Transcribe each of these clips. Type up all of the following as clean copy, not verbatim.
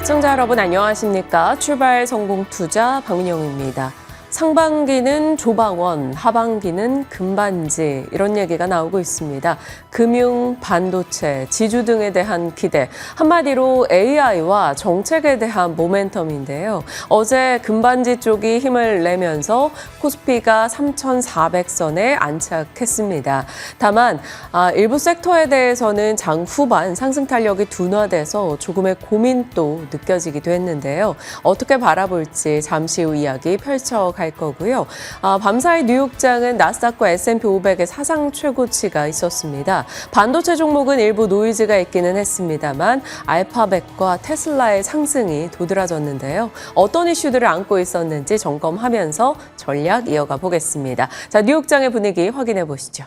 시청자 여러분 안녕하십니까? 출발 성공 투자 박민영입니다. 상반기는 조방원, 하반기는 금반지 이런 얘기가 나오고 있습니다. 금융, 반도체, 지주 등에 대한 기대, 한마디로 AI와 정책에 대한 모멘텀인데요. 어제 금반지 쪽이 힘을 내면서 코스피가 3,400선에 안착했습니다. 다만 일부 섹터에 대해서는 장 후반 상승 탄력이 둔화돼서 조금의 고민도 느껴지기도 했는데요. 어떻게 바라볼지 잠시 후 이야기 펼쳐갈 거고요. 밤사이 뉴욕장은 나스닥과 S&P 500의 사상 최고치가 있었습니다. 반도체 종목은 일부 노이즈가 있기는 했습니다만 알파벳과 테슬라의 상승이 도드라졌는데요. 어떤 이슈들을 안고 있었는지 점검하면서 전략 이어가 보겠습니다. 자, 뉴욕장의 분위기 확인해 보시죠.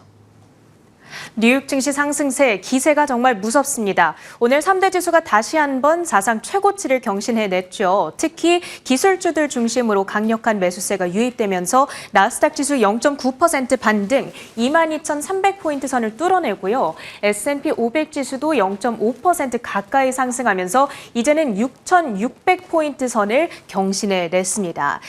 뉴욕 증시 상승세 기세가 정말 무섭습니다. 오늘 3대 지수가 다시 한번 사상 최고치를 경신해냈죠. 특히 기술주들 중심으로 강력한 매수세가 유입되면서 나스닥 지수 0.9% 반등 22,300포인트 선을 뚫어내고요. S&P 500 지수도 0.5% 가까이 상승하면서 이제는 6,600포인트 선을 경신해냈습니다.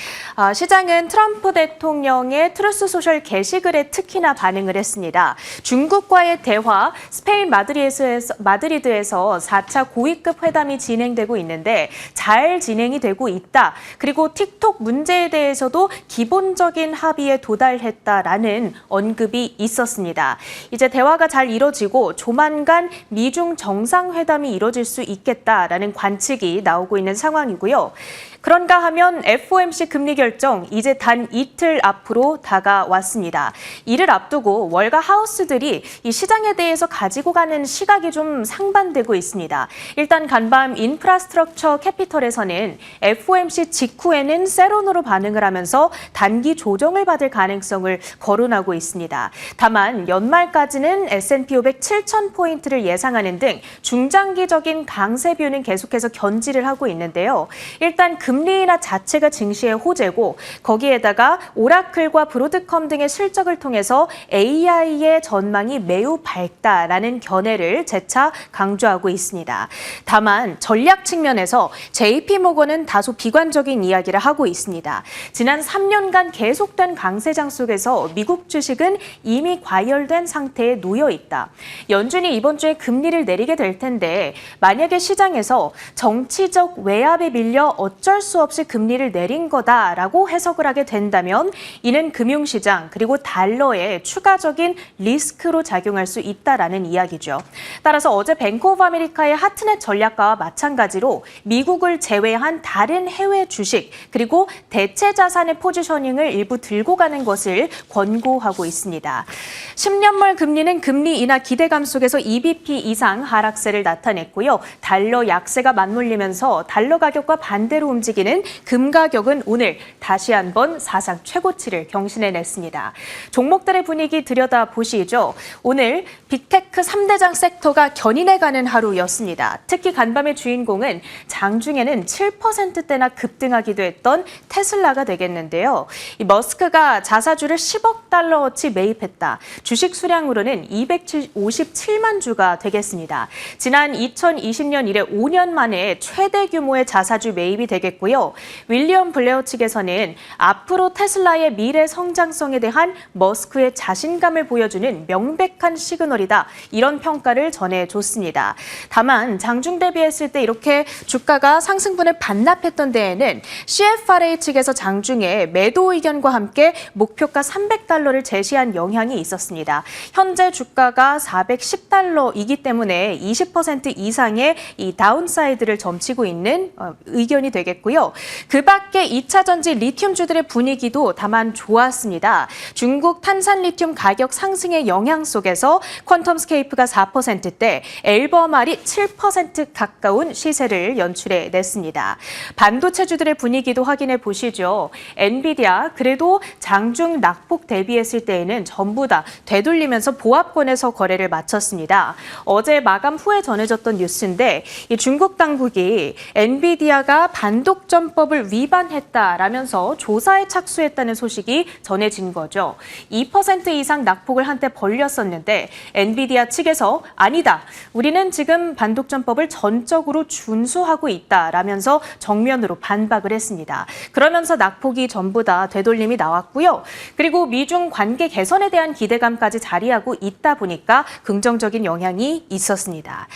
시장은 트럼프 대통령의 트루스 소셜 게시글에 특히나 반응을 했습니다. 중국과의 대화, 스페인 마드리드에서 4차 고위급 회담이 진행되고 있는데 잘 진행이 되고 있다. 그리고 틱톡 문제에 대해서도 기본적인 합의에 도달했다라는 언급이 있었습니다. 이제 대화가 잘 이뤄지고 조만간 미중 정상회담이 이뤄질 수 있겠다라는 관측이 나오고 있는 상황이고요. 그런가 하면 FOMC 금리 결정 이제 단 이틀 앞으로 다가왔습니다. 이를 앞두고 월가 하우스들이 이 시장에 대해서 가지고 가는 시각이 좀 상반되고 있습니다. 일단 간밤 인프라스트럭처 캐피털에서는 FOMC 직후에는 세론으로 반응을 하면서 단기 조정을 받을 가능성을 거론하고 있습니다. 다만 연말까지는 S&P 500 7,000포인트를 예상하는 등 중장기적인 강세뷰는 계속해서 견지를 하고 있는데요. 일단 금리 인하 자체가 증시의 호재고 거기에다가 오라클과 브로드컴 등의 실적을 통해서 AI의 전망이 매우 밝다라는 견해를 재차 강조하고 있습니다. 다만 전략 측면에서 JP모건은 다소 비관적인 이야기를 하고 있습니다. 지난 3년간 계속된 강세장 속에서 미국 주식은 이미 과열된 상태에 놓여 있다. 연준이 이번 주에 금리를 내리게 될 텐데 만약에 시장에서 정치적 외압에 밀려 어쩔 수 없이 금리를 내린 거다라고 해석을 하게 된다면 이는 금융시장 그리고 달러에 추가적인 리스크로 작용할 수 있다라는 이야기죠. 따라서 어제 뱅크 오브 아메리카의 하트넷 전략가와 마찬가지로 미국을 제외한 다른 해외 주식 그리고 대체 자산의 포지셔닝을 일부 들고 가는 것을 권고하고 있습니다. 10년물 금리는 금리 인하 기대감 속에서 2bp 이상 하락세를 나타냈고요. 달러 약세가 맞물리면서 달러 가격과 반대로 움직이는 금 가격은 오늘 다시 한번 사상 최고치를 경신해냈습니다. 종목들의 분위기 들여다보시죠. 오늘 빅테크 3대장 섹터가 견인해가는 하루였습니다. 특히 간밤의 주인공은 장중에는 7%대나 급등하기도 했던 테슬라가 되겠는데요. 이 머스크가 자사주를 10억 달러어치 매입했다. 주식 수량으로는 257만 주가 되겠습니다. 지난 2020년 이래 5년 만에 최대 규모의 자사주 매입이 되겠고요. 윌리엄 블레어 측에서는 앞으로 테슬라의 미래 성장성에 대한 머스크의 자신감을 보여주는 명백한 시그널이다. 이런 평가를 전해줬습니다. 다만 장중 대비했을 때 이렇게 주가가 상승분을 반납했던 데에는 CFRA 측에서 장중에 매도 의견과 함께 목표가 300달러를 제시한 영향이 있었습니다. 현재 주가가 410달러이기 때문에 20% 이상의 이 다운사이드를 점치고 있는 의견이 되겠고요. 그 밖에 2차 전지 리튬주들의 분위기도 다만 좋았습니다. 중국 탄산 리튬 가격 상승의 영향 속에서 퀀텀스케이프가 4%대, 엘버말이 7% 가까운 시세를 연출해냈습니다. 반도체주들의 분위기도 확인해 보시죠. 엔비디아 그래도 장중 낙폭 대비했을 때에는 전부 다 되돌리면서 보합권에서 거래를 마쳤습니다. 어제 마감 후에 전해졌던 뉴스인데 이 중국 당국이 엔비디아가 반독점법을 위반했다라면서 조사에 착수했다는 소식이 전해진 거죠. 2% 이상 낙폭을 한때 벌렸었는데 있었는데 엔비디아 측에서 아니다. 우리는 지금 반독점법을 전적으로 준수하고 있다라면서 정면으로 반박을 했습니다. 그러면서 낙폭이 전부 다 되돌림이 나왔고요. 그리고 미중 관계 개선에 대한 기대감까지 자리하고 있다 보니까 긍정적인 영향이 있었습니다.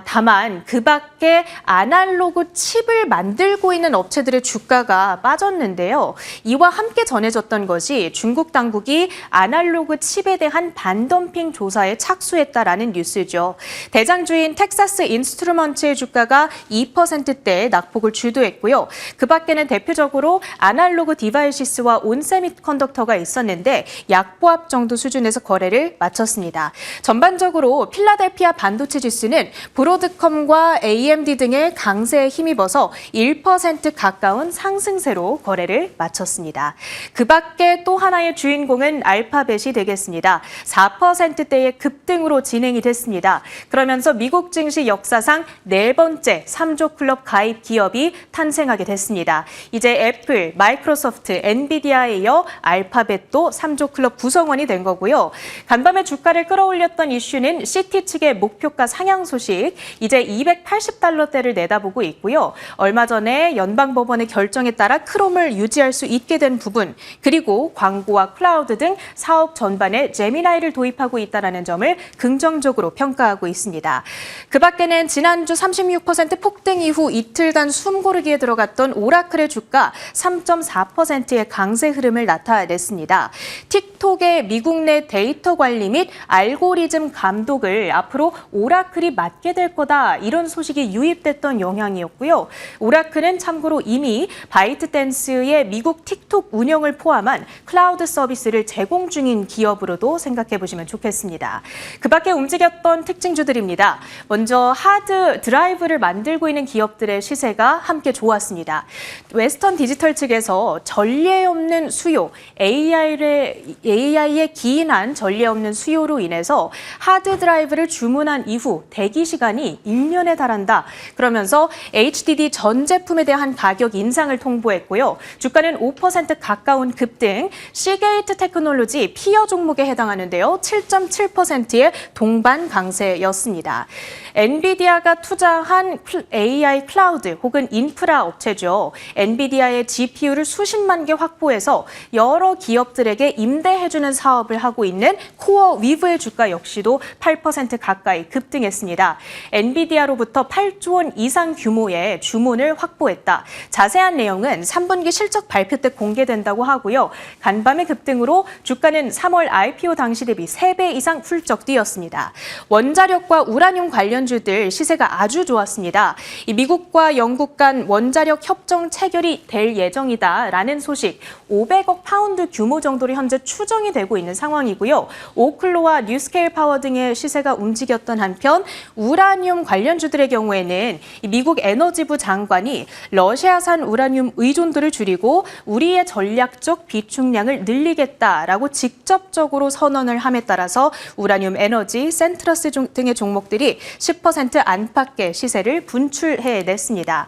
다만 그 밖에 아날로그 칩을 만들고 있는 업체들의 주가가 빠졌는데요. 이와 함께 전해졌던 것이 중국 당국이 아날로그 칩에 대한 반덤핑 조사에 착수했다라는 뉴스죠. 대장주인 텍사스 인스트루먼트의 주가가 2%대 낙폭을 주도했고요. 그 밖에는 대표적으로 아날로그 디바이시스와 온세미컨덕터가 있었는데 약보합 정도 수준에서 거래를 마쳤습니다. 전반적으로 필라델피아 반도체 지수는 브로드컴과 AMD 등의 강세에 힘입어서 1% 가까운 상승세로 거래를 마쳤습니다. 그 밖에 또 하나의 주인공은 알파벳이 되겠습니다. 4%대의 급등으로 진행이 됐습니다. 그러면서 미국 증시 역사상 4번째 3조 클럽 가입 기업이 탄생하게 됐습니다. 이제 애플, 마이크로소프트, 엔비디아에 이어 알파벳도 3조 클럽 구성원이 된 거고요. 간밤에 주가를 끌어올렸던 이슈는 시티 측의 목표가 상향 소식, 이제 280달러대를 내다보고 있고요. 얼마 전에 연방법원의 결정에 따라 크롬을 유지할 수 있게 된 부분, 그리고 광고와 클라우드 등 사업 전반에 제미나이를 도입하고 있다는 점을 긍정적으로 평가하고 있습니다. 그 밖에는 지난주 36% 폭등 이후 이틀간 숨고르기에 들어갔던 오라클의 주가 3.4%의 강세 흐름을 나타냈습니다. 틱톡의 미국 내 데이터 관리 및 알고리즘 감독을 앞으로 오라클이 맡게 될 거다, 이런 소식이 유입됐던 영향이었고요. 오라클은 참고로 이미 바이트댄스의 미국 틱톡 운영을 포함한 클라우드 서비스를 제공 중인 기업으로도 생각해 보시면 좋겠습니다. 그 밖에 움직였던 특징주들입니다. 먼저 하드 드라이브를 만들고 있는 기업들의 시세가 함께 좋았습니다. 웨스턴 디지털 측에서 전례 없는 수요, AI에 기인한 전례 없는 수요로 인해서 하드 드라이브를 주문한 이후 대기 시간이 1년에 달한다. 그러면서 HDD 전 제품에 대한 가격 인상을 통보했고요. 주가는 5% 가까운 급등, 시게이트 테크놀로지 피어 종목에 해당하는데요. 7.7%의 동반 강세였습니다. 엔비디아가 투자한 AI 클라우드 혹은 인프라 업체죠. 엔비디아의 GPU를 수십만 개 확보해서 여러 기업들에게 임대해주는 사업을 하고 있는 코어 위브의 주가 역시도 8% 가까이 급등했습니다. 엔비디아로부터 8조 원 이상 규모의 주문을 확보했다. 자세한 내용은 3분기 실적 발표 때 공개된다고 하고요. 간밤의 급등으로 주가는 3월 IPO 당시 대비 3배 이상 훌쩍 뛰었습니다. 원자력과 우라늄 관련주들 시세가 아주 좋았습니다. 이 미국과 영국 간 원자력 협정 체결이 될 예정이다라는 소식, 500억 파운드 규모 정도로 현재 추정이 되고 있는 상황이고요. 오클로와 뉴스케일 파워 등의 시세가 움직였던 한편 우라늄 관련주들의 경우에는 미국 에너지부 장관이 러시아산 우라늄 의존도를 줄이고 우리의 전략적 비축량을 늘리겠다라고 직접적으로 선언을 함에 따라서 우라늄 에너지, 센트러스 등의 종목들이 10% 안팎의 시세를 분출해냈습니다.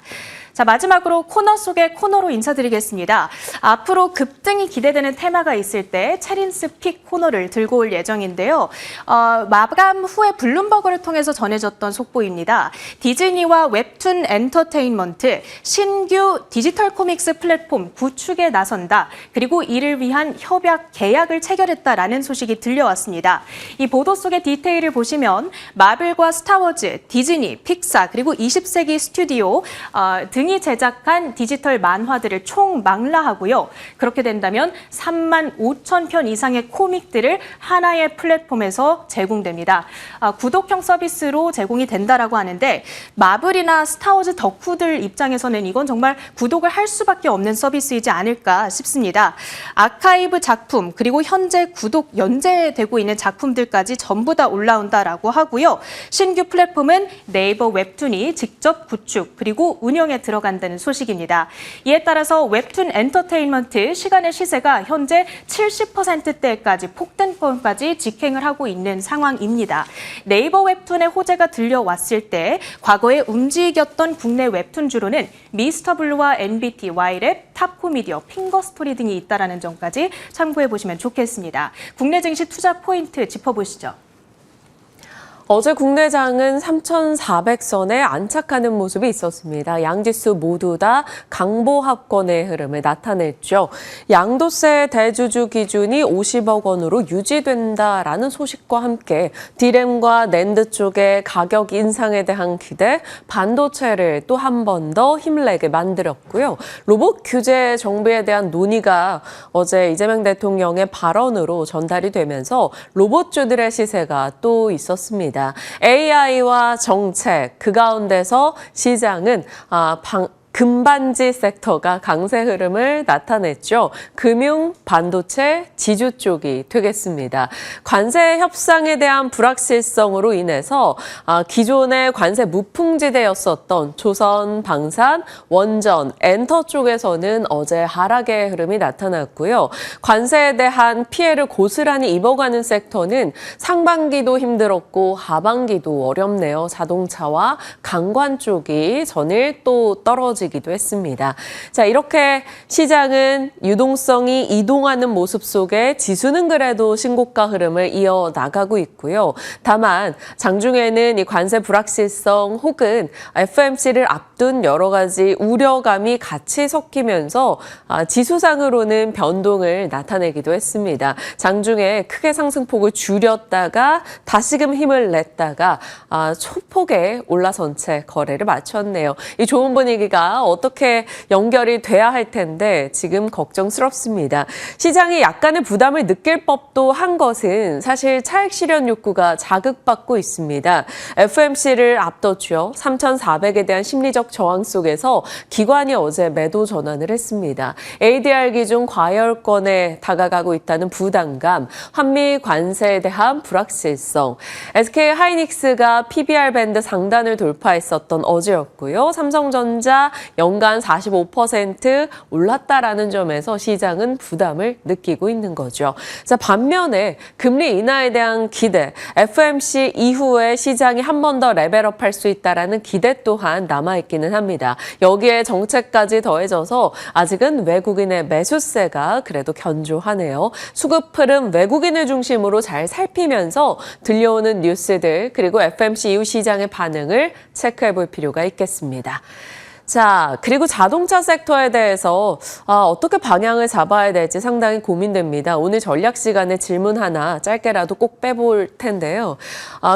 자, 마지막으로 코너 속의 코너로 인사드리겠습니다. 앞으로 급등이 기대되는 테마가 있을 때 체린스 픽 코너를 들고 올 예정인데요. 마감 후에 블룸버그를 통해서 전해졌던 속보입니다. 디즈니와 웹툰 엔터테인먼트 신규 디지털 코믹스 플랫폼 구축에 나선다. 그리고 이를 위한 협약 계약을 체결했다라는 소식이 들려왔습니다. 이 보도 속의 디테일을 보시면 마블과 스타워즈, 디즈니, 픽사 그리고 20세기 스튜디오 등이 제작한 디지털 만화들을 총망라하고요. 그렇게 된다면 3만 5천 편 이상의 코믹들을 하나의 플랫폼에서 제공됩니다. 구독형 서비스로 제공이 된다라고 하는데 마블이나 스타워즈 덕후들 입장에서는 이건 정말 구독을 할 수밖에 없는 서비스이지 않을까 싶습니다. 아카이브 작품 그리고 현재 구독 연재되고 있는 작품들까지 전부 다 올라온다라고 하고요. 신규 플랫폼은 네이버 웹툰이 직접 구축 그리고 운영에 들어간다는 소식입니다. 이에 따라서 웹툰 엔터테인먼트 시간의 시세가 현재 70%대까지 폭등권까지 직행을 하고 있는 상황입니다. 네이버 웹툰의 호재가 들려왔을 때 과거에 움직였던 국내 웹툰주로는 미스터블루와 NBT, Y랩, 탑코미디어, 핑거스토리 등이 있다는 점까지 참고해 보시면 좋겠습니다. 국내 증시 투자 포인트 짚어보시죠. 어제 국내장은 3,400선에 안착하는 모습이 있었습니다. 양지수 모두 다 강보합권의 흐름을 나타냈죠. 양도세 대주주 기준이 50억 원으로 유지된다라는 소식과 함께 디램과 낸드 쪽의 가격 인상에 대한 기대, 반도체를 또 한 번 더 힘내게 만들었고요. 로봇 규제 정비에 대한 논의가 어제 이재명 대통령의 발언으로 전달이 되면서 로봇주들의 시세가 또 있었습니다. AI와 정책, 그 가운데서 시장은 금반지 섹터가 강세 흐름을 나타냈죠. 금융, 반도체, 지주 쪽이 되겠습니다. 관세 협상에 대한 불확실성으로 인해서 기존의 관세 무풍지대였었던 조선, 방산, 원전, 엔터 쪽에서는 어제 하락의 흐름이 나타났고요. 관세에 대한 피해를 고스란히 입어가는 섹터는 상반기도 힘들었고 하반기도 어렵네요. 자동차와 강관 쪽이 전일 또 떨어지기도 했습니다. 자, 이렇게 시장은 유동성이 이동하는 모습 속에 지수는 그래도 신고가 흐름을 이어나가고 있고요. 다만 장중에는 이 관세 불확실성 혹은 FOMC를 앞둔 여러 가지 우려감이 같이 섞이면서 지수상으로는 변동을 나타내기도 했습니다. 장중에 크게 상승폭을 줄였다가 다시금 힘을 냈다가 소폭의 올라선 채 거래를 마쳤네요. 이 좋은 분위기가 어떻게 연결이 돼야 할 텐데 지금 걱정스럽습니다. 시장이 약간의 부담을 느낄 법도 한 것은 사실 차익 실현 욕구가 자극받고 있습니다. FOMC를 앞뒀죠. 3,400에 대한 심리적 저항 속에서 기관이 어제 매도 전환을 했습니다. ADR 기준 과열권에 다가가고 있다는 부담감, 한미 관세에 대한 불확실성, SK 하이닉스가 PBR 밴드 상단을 돌파했었던 어제였고요. 삼성전자 연간 45% 올랐다라는 점에서 시장은 부담을 느끼고 있는 거죠. 자, 반면에 금리 인하에 대한 기대, FOMC 이후에 시장이 한 번 더 레벨업할 수 있다라는 기대 또한 남아있기는 합니다. 여기에 정책까지 더해져서 아직은 외국인의 매수세가 그래도 견조하네요. 수급 흐름 외국인을 중심으로 잘 살피면서 들려오는 뉴스들 그리고 FOMC 이후 시장의 반응을 체크해 볼 필요가 있겠습니다. 자, 그리고 자동차 섹터에 대해서 어떻게 방향을 잡아야 될지 상당히 고민됩니다. 오늘 전략 시간에 질문 하나 짧게라도 꼭 빼볼 텐데요.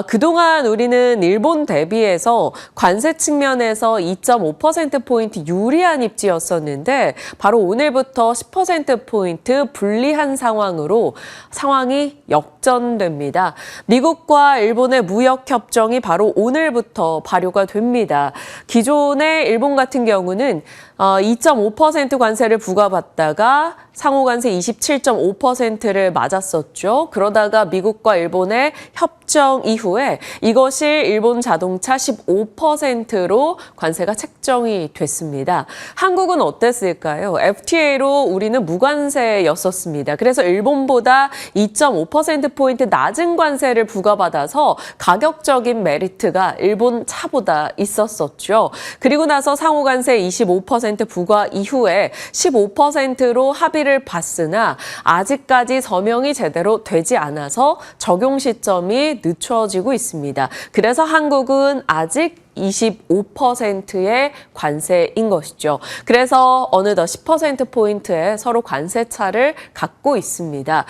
그동안 우리는 일본 대비해서 관세 측면에서 2.5%포인트 유리한 입지였었는데 바로 오늘부터 10%포인트 불리한 상황으로 상황이 역전됩니다. 미국과 일본의 무역 협정이 바로 오늘부터 발효가 됩니다. 기존의 일본 같은 경우는 2.5% 관세를 부과받다가 상호관세 27.5%를 맞았었죠. 그러다가 미국과 일본의 협정 이후에 이것이 일본 자동차 15%로 관세가 책정이 됐습니다. 한국은 어땠을까요? FTA로 우리는 무관세였었습니다. 그래서 일본보다 2.5%포인트 낮은 관세를 부과받아서 가격적인 메리트가 일본 차보다 있었었죠. 그리고 나서 상호관세 25% 부과 이후에 15%로 합의를 봤으나 아직까지 서명이 제대로 되지 않아서 적용 시점이 늦춰지고 있습니다. 그래서 한국은 아직 25%의 관세인 것이죠. 그래서 어느덧 10%포인트의 서로 관세 차를 갖고 있습니다.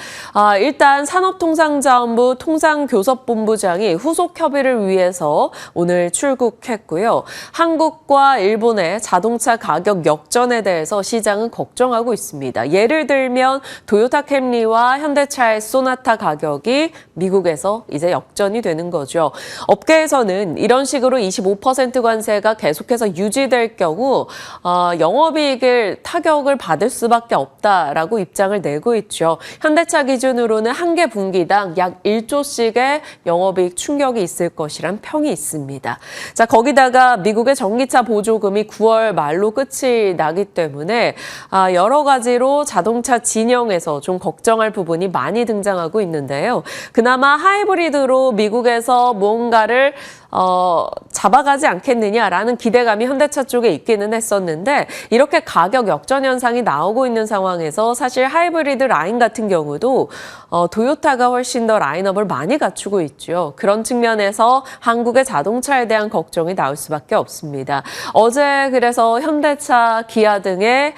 일단 산업통상자원부 통상교섭본부장이 후속 협의를 위해서 오늘 출국했고요. 한국과 일본의 자동차 가격 역전에 대해서 시장은 걱정하고 있습니다. 예를 들면 도요타 캠리와 현대차의 소나타 가격이 미국에서 이제 역전이 되는 거죠. 업계에서는 이런 식으로 25% 관세가 계속해서 유지될 경우 영업이익을 타격을 받을 수밖에 없다라고 입장을 내고 있죠. 현대차 기준으로는 한 개 분기당 약 1조씩의 영업이익 충격이 있을 것이란 평이 있습니다. 자, 거기다가 미국의 전기차 보조금이 9월 말로 끝이 나기 때문에 여러 가지로 자동차 진영에서 좀 걱정할 부분이 많이 등장하고 있는데요. 그나마 하이브리드로 미국에서 무언가를 잡아가지 않겠느냐라는 기대감이 현대차 쪽에 있기는 했었는데 이렇게 가격 역전 현상이 나오고 있는 상황에서 사실 하이브리드 라인 같은 경우도 도요타가 훨씬 더 라인업을 많이 갖추고 있죠. 그런 측면에서 한국의 자동차에 대한 걱정이 나올 수밖에 없습니다. 어제 그래서 현대차, 기아 등의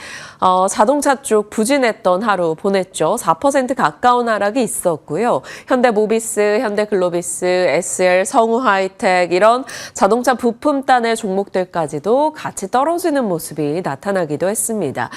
자동차 쪽 부진했던 하루 보냈죠. 4% 가까운 하락이 있었고요. 현대모비스, 현대글로비스, SL, 성우하이텍 이런 자동차 부품단의 종목들까지도 같이 떨어지는 모습이 나타나기도 했습니다.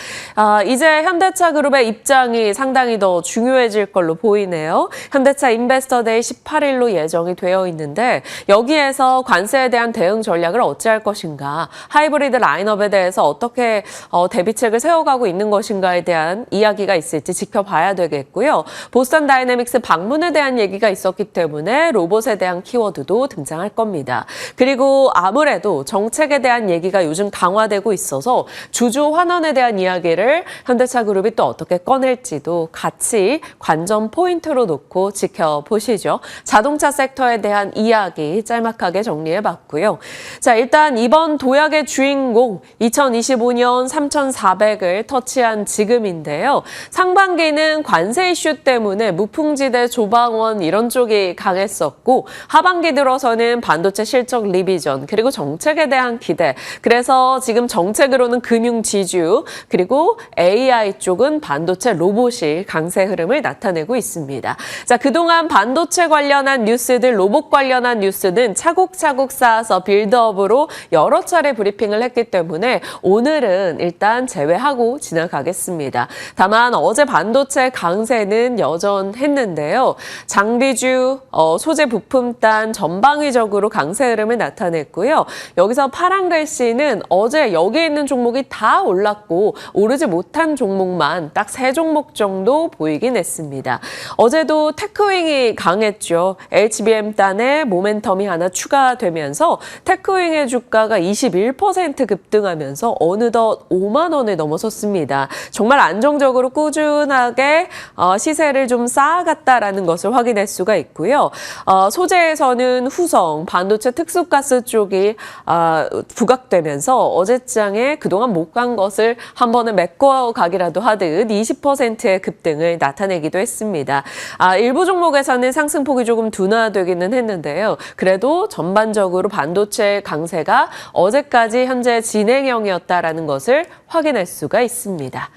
이제 현대차 그룹의 입장이 상당히 더 중요해질 걸로 보이네요. 현대차 인베스터데이 18일로 예정이 되어 있는데 여기에서 관세에 대한 대응 전략을 어찌할 것인가, 하이브리드 라인업에 대해서 어떻게 대비책을 세워가고 있는 것인가에 대한 이야기가 있을지 지켜봐야 되겠고요. 보스턴 다이내믹스 방문에 대한 얘기가 있었기 때문에 로봇에 대한 키워드도 등장할 겁니다. 그리고 아무래도 정책에 대한 얘기가 요즘 강화되고 있어서 주주 환원에 대한 이야기를 현대차 그룹이 또 어떻게 꺼낼지도 같이 관전 포인트로 놓고 지켜보시죠. 자동차 섹터에 대한 이야기 짤막하게 정리해봤고요. 자, 일단 이번 도약의 주인공 2025년 3,400을 터치한 지금인데요. 상반기는 관세 이슈 때문에 무풍지대, 조방원 이런 쪽이 강했었고 하반기 들어서는 반도체 실적 리비전 그리고 정책에 대한 기대, 그래서 지금 정책으로는 금융 지주 그리고 AI 쪽은 반도체 로봇이 강세 흐름을 나타내고 있습니다. 자, 그동안 반도체 관련한 뉴스들, 로봇 관련한 뉴스는 차곡차곡 쌓아서 빌드업으로 여러 차례 브리핑을 했기 때문에 오늘은 일단 제외하고 지나가겠습니다. 다만 어제 반도체 강세는 여전했는데요. 장비주, 소재 부품단 전방위적으로 강세 흐름을 나타냈고요. 여기서 파란 글씨는 어제 여기 있는 종목이 다 올랐고 오르지 못한 종목만 딱 3종목 정도 보이긴 했습니다. 어제도 테크윙이 강했죠. HBM단에 모멘텀이 하나 추가되면서 테크윙의 주가가 21% 급등하면서 어느덧 5만 원을 넘어섰습니다. 정말 안정적으로 꾸준하게 시세를 좀 쌓아갔다라는 것을 확인할 수가 있고요. 소재에서는 후성, 반도체 특수가스 쪽이 부각되면서 어제장에 그동안 못 간 것을 한 번에 메꿔가기라도 하듯 20%의 급등을 나타내기도 했습니다. 일부 종목에서는 상승폭이 조금 둔화되기는 했는데요. 그래도 전반적으로 반도체 강세가 어제까지 현재 진행형이었다라는 것을 확인할 수가 있습니다.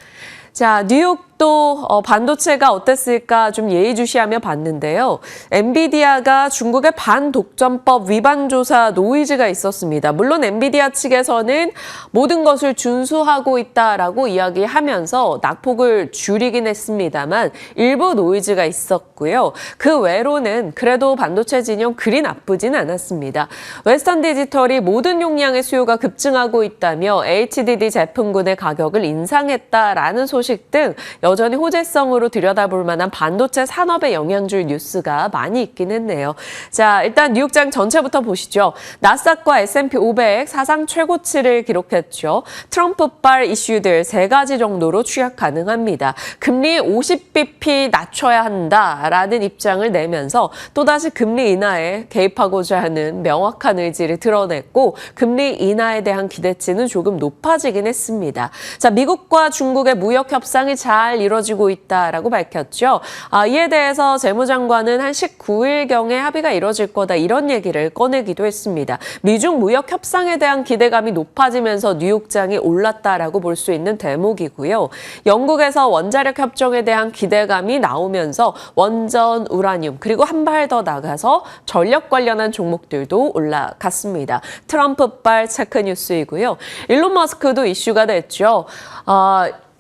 자, 뉴욕도 반도체가 어땠을까 좀 예의주시하며 봤는데요. 엔비디아가 중국의 반독점법 위반 조사 노이즈가 있었습니다. 물론 엔비디아 측에서는 모든 것을 준수하고 있다라고 이야기하면서 낙폭을 줄이긴 했습니다만 일부 노이즈가 있었고요. 그 외로는 그래도 반도체 진영 그리 나쁘진 않았습니다. 웨스턴 디지털이 모든 용량의 수요가 급증하고 있다며 HDD 제품군의 가격을 인상했다라는 소식 등 여전히 호재성으로 들여다볼 만한 반도체 산업에 영향 줄 뉴스가 많이 있긴 했네요. 자, 일단 뉴욕장 전체부터 보시죠. 나스닥과 S&P 500 사상 최고치를 기록했죠. 트럼프발 이슈들 3가지 정도로 취약 가능합니다. 금리 50bp 낮춰야 한다라는 입장을 내면서 또다시 금리 인하에 개입하고자 하는 명확한 의지를 드러냈고 금리 인하에 대한 기대치는 조금 높아지긴 했습니다. 자, 미국과 중국의 무역 협상이 잘 이뤄지고 있다라고 밝혔죠. 이에 대해서 재무장관은 한 19일경에 합의가 이뤄질 거다 이런 얘기를 꺼내기도 했습니다. 미중 무역 협상에 대한 기대감이 높아지면서 뉴욕장이 올랐다라고 볼 수 있는 대목이고요. 영국에서 원자력 협정에 대한 기대감이 나오면서 원전, 우라늄 그리고 한 발 더 나가서 전력 관련한 종목들도 올라갔습니다. 트럼프발 체크 뉴스이고요. 일론 머스크도 이슈가 됐죠.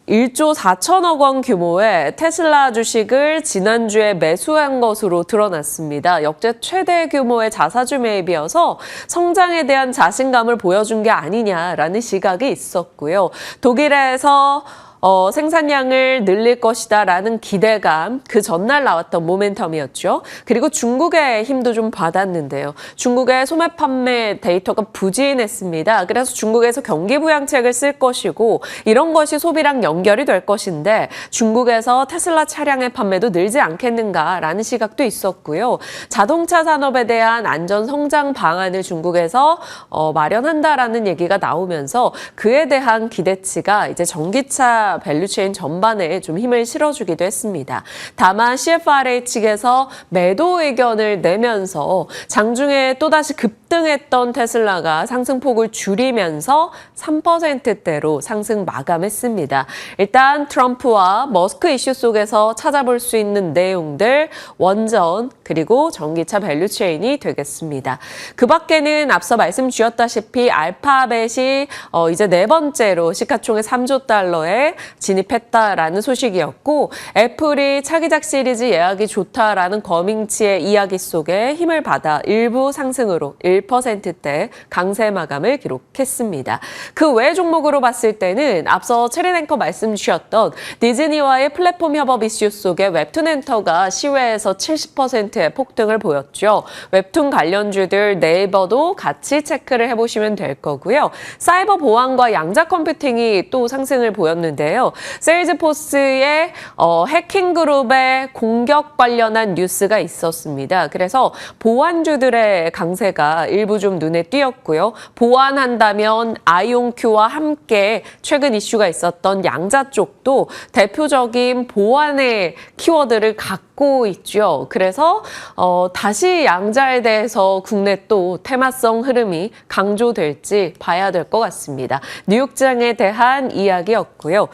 1조 4천억 원 규모의 테슬라 주식을 지난주에 매수한 것으로 드러났습니다. 역대 최대 규모의 자사주 매입이어서 성장에 대한 자신감을 보여준 게 아니냐라는 시각이 있었고요. 독일에서 생산량을 늘릴 것이다라는 기대감, 그 전날 나왔던 모멘텀이었죠. 그리고 중국의 힘도 좀 받았는데요. 중국의 소매 판매 데이터가 부진했습니다. 그래서 중국에서 경기 부양책을 쓸 것이고 이런 것이 소비랑 연결이 될 것인데 중국에서 테슬라 차량의 판매도 늘지 않겠는가라는 시각도 있었고요. 자동차 산업에 대한 안전 성장 방안을 중국에서 마련한다라는 얘기가 나오면서 그에 대한 기대치가 이제 전기차 밸류체인 전반에 좀 힘을 실어주기도 했습니다. 다만 CFRA 측에서 매도 의견을 내면서 장중에 또다시 급등했던 테슬라가 상승폭을 줄이면서 3%대로 상승 마감했습니다. 일단 트럼프와 머스크 이슈 속에서 찾아볼 수 있는 내용들, 원전, 그리고 전기차 밸류체인이 되겠습니다. 그 밖에는 앞서 말씀 주셨다시피 알파벳이 이제 네 번째로 시가총액 3조 달러에 진입했다라는 소식이었고 애플이 차기작 시리즈 예약이 좋다라는 거밍치의 이야기 속에 힘을 받아 일부 상승으로 1%대 강세 마감을 기록했습니다. 그 외 종목으로 봤을 때는 앞서 체린 앵커 말씀 주셨던 디즈니와의 플랫폼 협업 이슈 속에 웹툰 엔터가 시외에서 70%의 폭등을 보였죠. 웹툰 관련주들 네이버도 같이 체크를 해보시면 될 거고요. 사이버 보안과 양자 컴퓨팅이 또 상승을 보였는데요. 세일즈포스의 해킹 그룹의 공격 관련한 뉴스가 있었습니다. 그래서 보안주들의 강세가 일부 좀 눈에 띄었고요. 보완한다면 아이온큐와 함께 최근 이슈가 있었던 양자 쪽도 대표적인 보안의 키워드를 갖고 있죠. 그래서 다시 양자에 대해서 국내 또 테마성 흐름이 강조될지 봐야 될 것 같습니다. 뉴욕장에 대한 이야기였고요.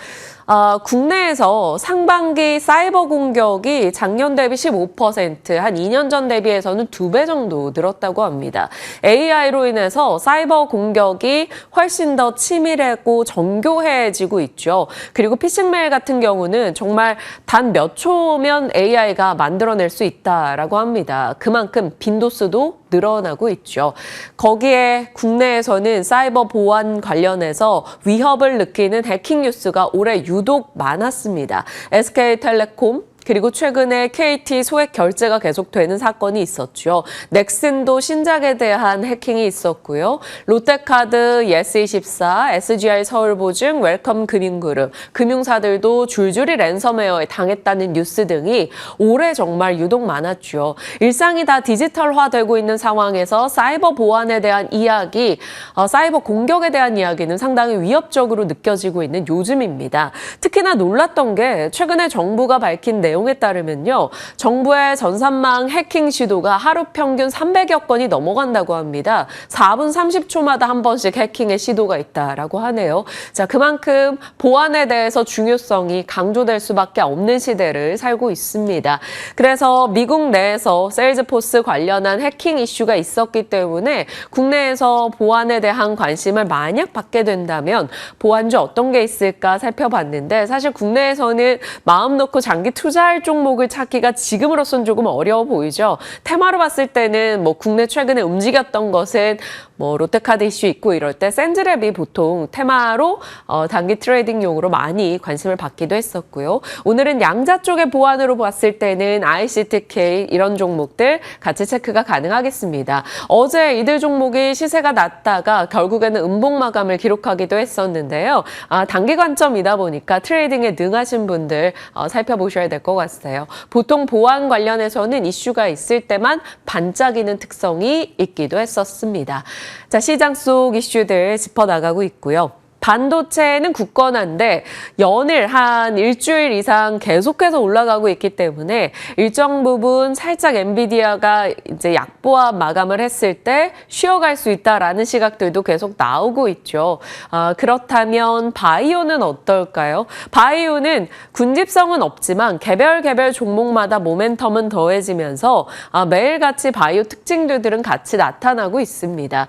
국내에서 상반기 사이버 공격이 작년 대비 15%, 한 2년 전 대비해서는 2배 정도 늘었다고 합니다. AI로 인해서 사이버 공격이 훨씬 더 치밀하고 정교해지고 있죠. 그리고 피싱메일 같은 경우는 정말 단 몇 초면 AI가 만들어낼 수 있다라고 합니다. 그만큼 빈도수도 늘어나고 있죠. 거기에 국내에서는 사이버 보안 관련해서 위협을 느끼는 해킹 뉴스가 올해 유독 많았습니다. SK텔레콤 그리고 최근에 KT 소액 결제가 계속되는 사건이 있었죠. 넥슨도 신작에 대한 해킹이 있었고요. 롯데카드, 예스24, SGI 서울보증, 웰컴 금융그룹, 금융사들도 줄줄이 랜섬웨어에 당했다는 뉴스 등이 올해 정말 유독 많았죠. 일상이 다 디지털화되고 있는 상황에서 사이버 보안에 대한 이야기, 사이버 공격에 대한 이야기는 상당히 위협적으로 느껴지고 있는 요즘입니다. 특히나 놀랐던 게 최근에 정부가 밝힌 내용에 따르면요. 정부의 전산망 해킹 시도가 하루 평균 300여 건이 넘어간다고 합니다. 4분 30초마다 한 번씩 해킹의 시도가 있다라고 하네요. 자, 그만큼 보안에 대해서 중요성이 강조될 수밖에 없는 시대를 살고 있습니다. 그래서 미국 내에서 세일즈포스 관련한 해킹 이슈가 있었기 때문에 국내에서 보안에 대한 관심을 만약 받게 된다면 보안주 어떤 게 있을까 살펴봤는데 사실 국내에서는 마음 놓고 장기 투자할 종목을 찾기가 지금으로선 조금 어려워 보이죠. 테마로 봤을 때는 국내 최근에 움직였던 것은 롯데카드 이슈 있고 이럴 때 샌드랩이 보통 테마로 단기 트레이딩용으로 많이 관심을 받기도 했었고요. 오늘은 양자 쪽의 보안으로 봤을 때는 ICTK 이런 종목들 같이 체크가 가능하겠습니다. 어제 이들 종목이 시세가 낮다가 결국에는 음봉 마감을 기록하기도 했었는데요. 단기 관점이다 보니까 트레이딩에 능하신 분들 살펴보셔야 될 것 같아요. 보통 보안 관련해서는 이슈가 있을 때만 반짝이는 특성이 있기도 했었습니다. 자, 시장 속 이슈들 짚어나가고 있고요. 반도체는 굳건한데 연일 한 일주일 이상 계속해서 올라가고 있기 때문에 일정 부분 살짝 엔비디아가 이제 약보합 마감을 했을 때 쉬어갈 수 있다라는 시각들도 계속 나오고 있죠. 그렇다면 바이오는 어떨까요? 바이오는 군집성은 없지만 개별 종목마다 모멘텀은 더해지면서 매일같이 바이오 특징들은 같이 나타나고 있습니다.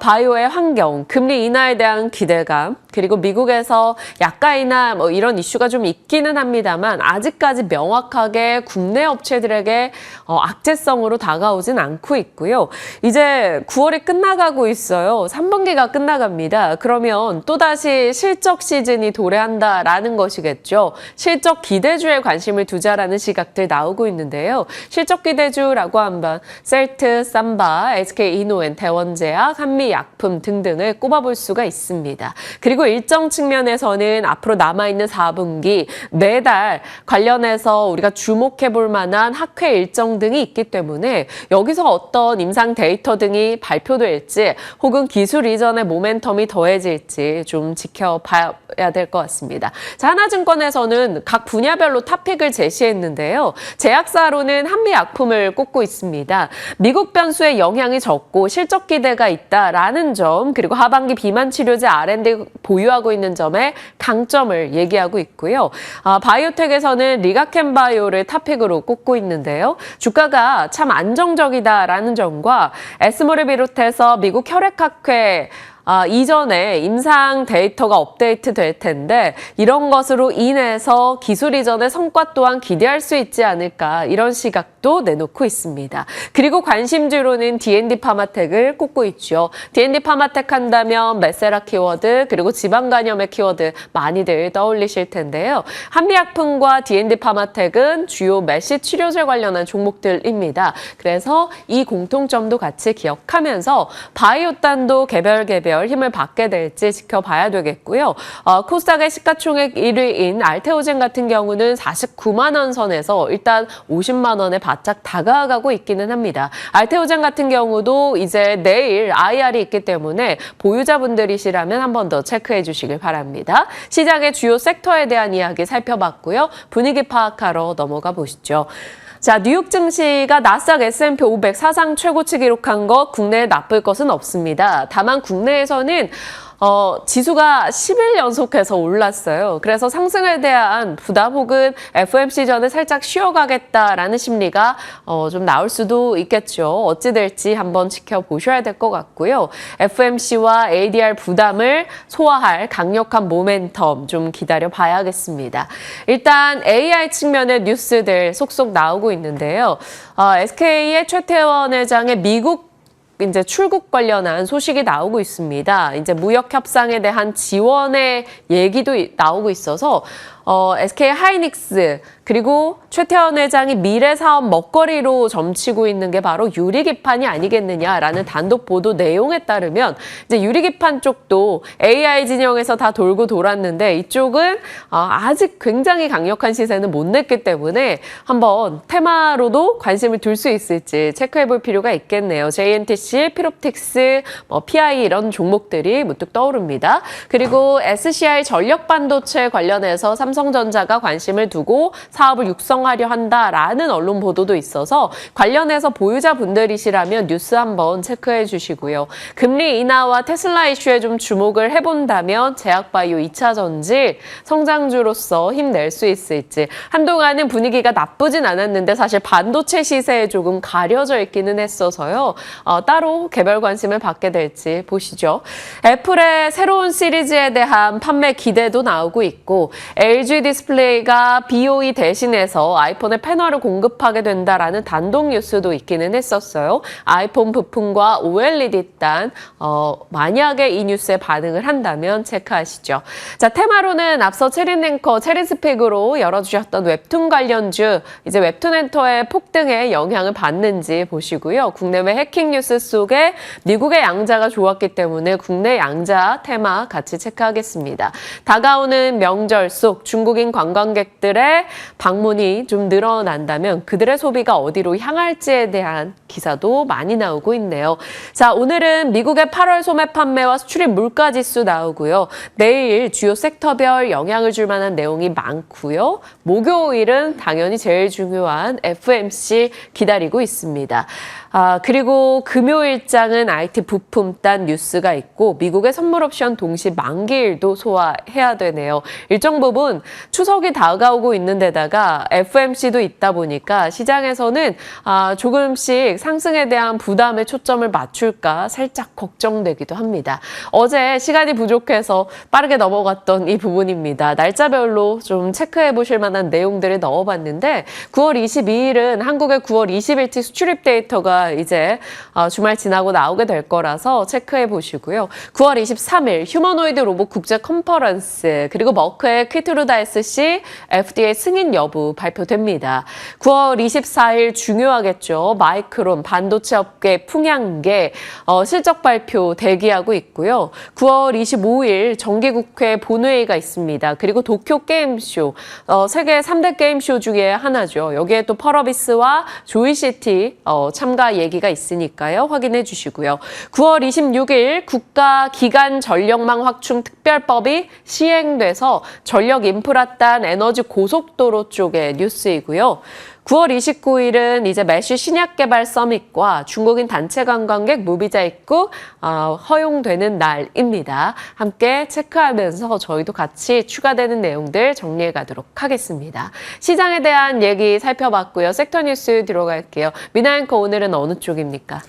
바이오의 환경, 금리 인하에 대한 기대감, 부담, 그리고 미국에서 약가이나 뭐 이런 이슈가 좀 있기는 합니다만 아직까지 명확하게 국내 업체들에게 악재성으로 다가오진 않고 있고요. 이제 9월이 끝나가고 있어요. 3분기가 끝나갑니다. 그러면 또다시 실적 시즌이 도래한다라는 것이겠죠. 실적 기대주에 관심을 두자라는 시각들 나오고 있는데요. 실적 기대주라고 하면 셀트, 삼바, SK이노엔, 대원제약, 한미약품 등등을 꼽아볼 수가 있습니다. 그리고 일정 측면에서는 앞으로 남아있는 4분기 매달 관련해서 우리가 주목해볼 만한 학회 일정 등이 있기 때문에 여기서 어떤 임상 데이터 등이 발표될지 혹은 기술 이전의 모멘텀이 더해질지 좀 지켜봐야 될 것 같습니다. 자, 하나증권에서는 각 분야별로 탑픽을 제시했는데요. 제약사로는 한미약품을 꼽고 있습니다. 미국 변수의 영향이 적고 실적 기대가 있다라는 점, 그리고 하반기 비만 치료제 R&D 보유하고 있는 점에 강점을 얘기하고 있고요. 바이오텍에서는 리가켄바이오를 탑픽으로 꼽고 있는데요. 주가가 참 안정적이다라는 점과 에스모를 비롯해서 미국 혈액학회 이전에 임상 데이터가 업데이트 될 텐데 이런 것으로 인해서 기술 이전의 성과 또한 기대할 수 있지 않을까, 이런 시각도 내놓고 있습니다. 그리고 관심주로는 D&D 파마텍을 꼽고 있죠. D&D 파마텍 한다면 메세라 키워드 그리고 지방간염의 키워드 많이들 떠올리실 텐데요. 한미약품과 D&D 파마텍은 주요 메시 치료제 관련한 종목들입니다. 그래서 이 공통점도 같이 기억하면서 바이오단도 개별 힘을 받게 될지 지켜봐야 되겠고요. 코스닥의 시가총액 1위인 알테오젠 같은 경우는 49만 원 선에서 일단 50만 원에 바짝 다가가고 있기는 합니다. 알테오젠 같은 경우도 이제 내일 IR이 있기 때문에 보유자분들이시라면 한 번 더 체크해 주시길 바랍니다. 시장의 주요 섹터에 대한 이야기 살펴봤고요. 분위기 파악하러 넘어가 보시죠. 자, 뉴욕 증시가 나스닥 S&P 500 사상 최고치 기록한 것 국내에 나쁠 것은 없습니다. 다만 국내에서는 지수가 10일 연속해서 올랐어요. 그래서 상승에 대한 부담 혹은 FOMC 전에 살짝 쉬어가겠다라는 심리가 좀 나올 수도 있겠죠. 어찌 될지 한번 지켜보셔야 될 것 같고요. FOMC와 ADR 부담을 소화할 강력한 모멘텀 좀 기다려 봐야겠습니다. 일단 AI 측면의 뉴스들 속속 나오고 있는데요. SK의 최태원 회장의 미국 이제 출국 관련한 소식이 나오고 있습니다. 이제 무역 협상에 대한 지원의 얘기도 나오고 있어서 SK 하이닉스 그리고 최태원 회장이 미래 사업 먹거리로 점치고 있는 게 바로 유리기판이 아니겠느냐라는 단독 보도 내용에 따르면 이제 유리기판 쪽도 AI 진영에서 다 돌고 돌았는데 이쪽은 아직 굉장히 강력한 시세는 못 냈기 때문에 한번 테마로도 관심을 둘 수 있을지 체크해 볼 필요가 있겠네요. JNTC, 피롭틱스, PI 이런 종목들이 문득 떠오릅니다. 그리고 SCI 전력반도체 관련해서 삼성전자가 관심을 두고 사업을 육성하려 한다라는 언론 보도도 있어서 관련해서 보유자분들이시라면 뉴스 한번 체크해 주시고요. 금리 인하와 테슬라 이슈에 좀 주목을 해본다면 제약바이오 2차 전지 성장주로서 힘낼 수 있을지. 한동안은 분위기가 나쁘진 않았는데 사실 반도체 시세에 조금 가려져 있기는 했어서요. 따로 개별 관심을 받게 될지 보시죠. 애플의 새로운 시리즈에 대한 판매 기대도 나오고 있고 LG 디스플레이가 BOE 대신해서 아이폰의 패널을 공급하게 된다라는 단독 뉴스도 있기는 했었어요. 아이폰 부품과 OLED 단 만약에 이 뉴스에 반응을 한다면 체크하시죠. 자, 테마로는 앞서 체린앵커, 체린스픽으로 열어주셨던 웹툰 관련주, 이제 웹툰 엔터의 폭등에 영향을 받는지 보시고요. 국내외 해킹 뉴스 속에 미국의 양자가 좋았기 때문에 국내 양자 테마 같이 체크하겠습니다. 다가오는 명절 속 중국인 관광객들의 방문이 좀 늘어난다면 그들의 소비가 어디로 향할지에 대한 기사도 많이 나오고 있네요. 자, 오늘은 미국의 8월 소매 판매와 수출입 물가 지수 나오고요. 내일 주요 섹터별 영향을 줄 만한 내용이 많고요. 목요일은 당연히 제일 중요한 FOMC 기다리고 있습니다. 그리고 금요일장은 IT 부품단 뉴스가 있고 미국의 선물 옵션 동시 만기일도 소화해야 되네요. 일정 부분 추석이 다가오고 있는 데다가 FOMC도 있다 보니까 시장에서는 조금씩 상승에 대한 부담에 초점을 맞출까 살짝 걱정되기도 합니다. 어제 시간이 부족해서 빠르게 넘어갔던 이 부분입니다. 날짜별로 좀 체크해 보실 만한 내용들을 넣어봤는데 9월 22일은 한국의 9월 20일치 수출입 데이터가 이제 주말 지나고 나오게 될 거라서 체크해 보시고요. 9월 23일 휴머노이드 로봇 국제 컨퍼런스 그리고 머크의 키트루다 SC FDA 승인 여부 발표됩니다. 9월 24일 중요하겠죠. 마이크론 반도체 업계 풍향계 실적 발표 대기하고 있고요. 9월 25일 정기국회 본회의가 있습니다. 그리고 도쿄 게임쇼 세계 3대 게임쇼 중에 하나죠. 여기에 또 펄어비스와 조이시티 참가 얘기가 있으니까요. 확인해 주시고요. 9월 26일 국가기관 전력망 확충 특별법이 시행돼서 전력 인프라단 에너지 고속도로 쪽의 뉴스이고요. 9월 29일은 이제 메쉬 신약개발 서밋과 중국인 단체 관광객 무비자 입국 허용되는 날입니다. 함께 체크하면서 저희도 같이 추가되는 내용들 정리해 가도록 하겠습니다. 시장에 대한 얘기 살펴봤고요. 섹터 뉴스 들어갈게요. 미나 앵커 오늘은 어느 쪽입니까?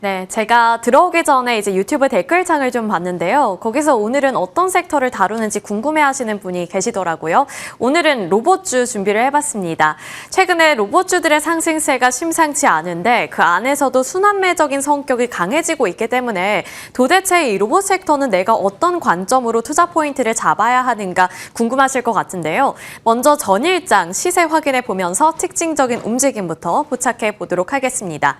네, 제가 들어오기 전에 이제 유튜브 댓글창을 좀 봤는데요. 거기서 오늘은 어떤 섹터를 다루는지 궁금해하시는 분이 계시더라고요. 오늘은 로봇주 준비를 해봤습니다. 최근에 로봇주들의 상승세가 심상치 않은데 그 안에서도 순환매적인 성격이 강해지고 있기 때문에 도대체 이 로봇 섹터는 내가 어떤 관점으로 투자 포인트를 잡아야 하는가 궁금하실 것 같은데요. 먼저 전일장 시세 확인해 보면서 특징적인 움직임부터 포착해 보도록 하겠습니다.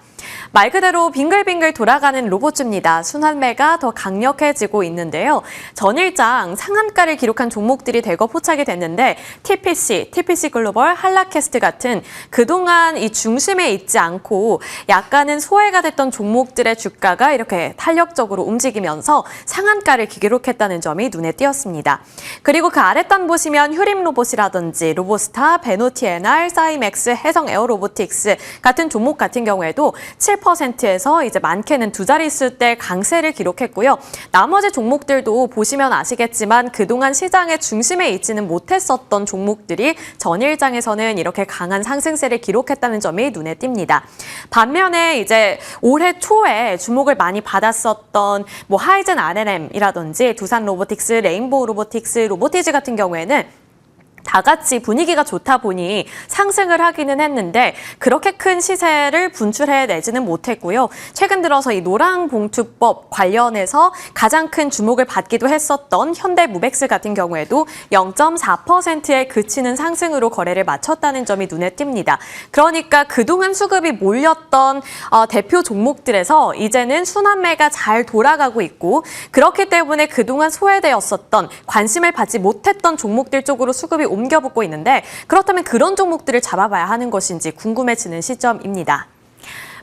말 그대로 빙글빙글 돌아가는 로봇주입니다. 순환매가 더 강력해지고 있는데요. 전일장 상한가를 기록한 종목들이 대거 포착이 됐는데 TPC 글로벌, 한라캐스트 같은 그동안 이 중심에 있지 않고 약간은 소외가 됐던 종목들의 주가가 이렇게 탄력적으로 움직이면서 상한가를 기록했다는 점이 눈에 띄었습니다. 그리고 그 아랫단 보시면 휴림로봇이라든지 로보스타, 베노티에날, 사이맥스, 해성에어로보틱스 같은 종목 같은 경우에도 7%에서 이제 많게는 두 자릿수대 강세를 기록했고요. 나머지 종목들도 보시면 아시겠지만 그동안 시장의 중심에 있지는 못했었던 종목들이 전일장에서는 이렇게 강한 상승세를 기록했다는 점이 눈에 띕니다. 반면에 이제 올해 초에 주목을 많이 받았었던 뭐 하이젠 R&M이라든지 두산 로보틱스, 레인보우 로보틱스, 로보티즈 같은 경우에는 다 같이 분위기가 좋다 보니 상승을 하기는 했는데 그렇게 큰 시세를 분출해내지는 못했고요. 최근 들어서 이 노랑봉투법 관련해서 가장 큰 주목을 받기도 했었던 현대무벡스 같은 경우에도 0.4%에 그치는 상승으로 거래를 마쳤다는 점이 눈에 띕니다. 그러니까 그동안 수급이 몰렸던 대표 종목들에서 이제는 순환매가 잘 돌아가고 있고 그렇기 때문에 그동안 소외되었었던 관심을 받지 못했던 종목들 쪽으로 수급이 옮겨붙고 있는데 그렇다면 그런 종목들을 잡아봐야 하는 것인지 궁금해지는 시점입니다.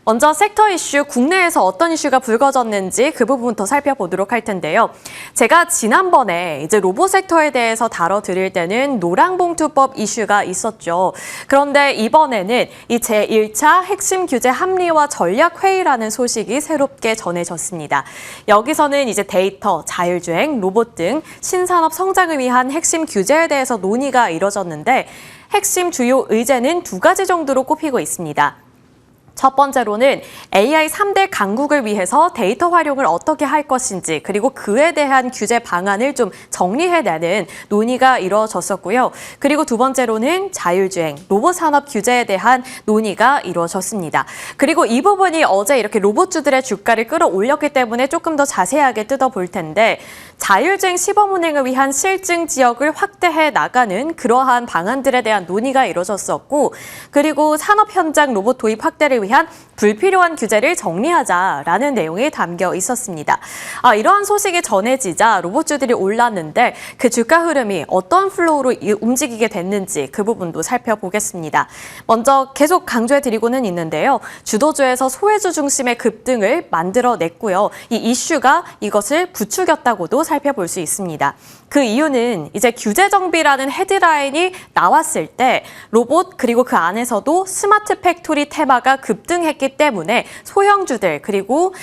먼저 섹터 이슈, 국내에서 어떤 이슈가 불거졌는지 그 부분부터 살펴보도록 할 텐데요. 제가 지난번에 이제 로봇 섹터에 대해서 다뤄드릴 때는 노랑봉투법 이슈가 있었죠. 그런데 이번에는 이 제1차 핵심 규제 합리화 전략회의라는 소식이 새롭게 전해졌습니다. 여기서는 이제 데이터, 자율주행, 로봇 등 신산업 성장을 위한 핵심 규제에 대해서 논의가 이뤄졌는데 핵심 주요 의제는 두 가지 정도로 꼽히고 있습니다. 첫 번째로는 AI 3대 강국을 위해서 데이터 활용을 어떻게 할 것인지 그리고 그에 대한 규제 방안을 좀 정리해내는 논의가 이루어졌었고요. 그리고 두 번째로는 자율주행, 로봇 산업 규제에 대한 논의가 이루어졌습니다. 그리고 이 부분이 어제 이렇게 로봇주들의 주가를 끌어올렸기 때문에 조금 더 자세하게 뜯어볼 텐데 자율주행 시범 운행을 위한 실증 지역을 확대해 나가는 그러한 방안들에 대한 논의가 이루어졌었고 그리고 산업 현장 로봇 도입 확대를 위한 불필요한 규제를 정리하자라는 내용이 담겨 있었습니다. 이러한 소식이 전해지자 로봇주들이 올랐는데 그 주가 흐름이 어떤 플로우로 움직이게 됐는지 그 부분도 살펴보겠습니다. 먼저 계속 강조해드리고는 있는데요. 주도주에서 소외주 중심의 급등을 만들어냈고요. 이 이슈가 이것을 부추겼다고도 살펴볼 수 있습니다. 그 이유는 이제 규제 정비라는 헤드라인이 나왔을 때 로봇 그리고 그 안에서도 스마트 팩토리 테마가 급등했기 때문에 소형주들 그리고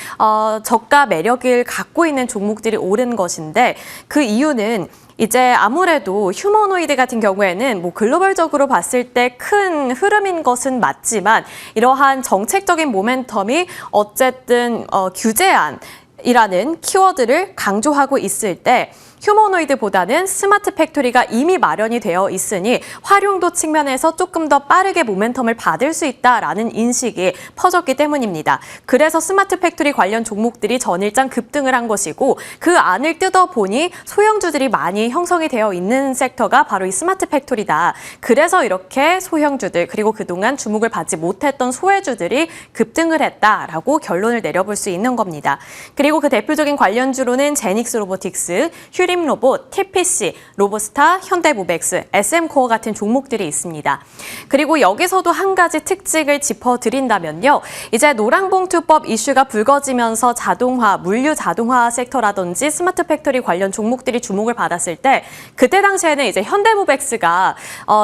저가 매력을 갖고 있는 종목들이 오른 것인데 그 이유는 이제 아무래도 휴머노이드 같은 경우에는 뭐 글로벌적으로 봤을 때 큰 흐름인 것은 맞지만 이러한 정책적인 모멘텀이 어쨌든 규제안이라는 키워드를 강조하고 있을 때 휴머노이드보다는 스마트 팩토리가 이미 마련이 되어 있으니 활용도 측면에서 조금 더 빠르게 모멘텀을 받을 수 있다라는 인식이 퍼졌기 때문입니다. 그래서 스마트 팩토리 관련 종목들이 전일장 급등을 한 것이고 그 안을 뜯어보니 소형주들이 많이 형성이 되어 있는 섹터가 바로 이 스마트 팩토리다. 그래서 이렇게 소형주들 그리고 그동안 주목을 받지 못했던 소외주들이 급등을 했다라고 결론을 내려볼 수 있는 겁니다. 그리고 그 대표적인 관련주로는 제닉스 로보틱스, 휴림 로봇, TPC, 로보스타, 현대모백스, SM코어 같은 종목들이 있습니다. 그리고 여기서도 한 가지 특징을 짚어드린다면요. 이제 노랑봉투법 이슈가 불거지면서 자동화, 물류 자동화 섹터라든지 스마트 팩토리 관련 종목들이 주목을 받았을 때 그때 당시에는 이제 현대모백스가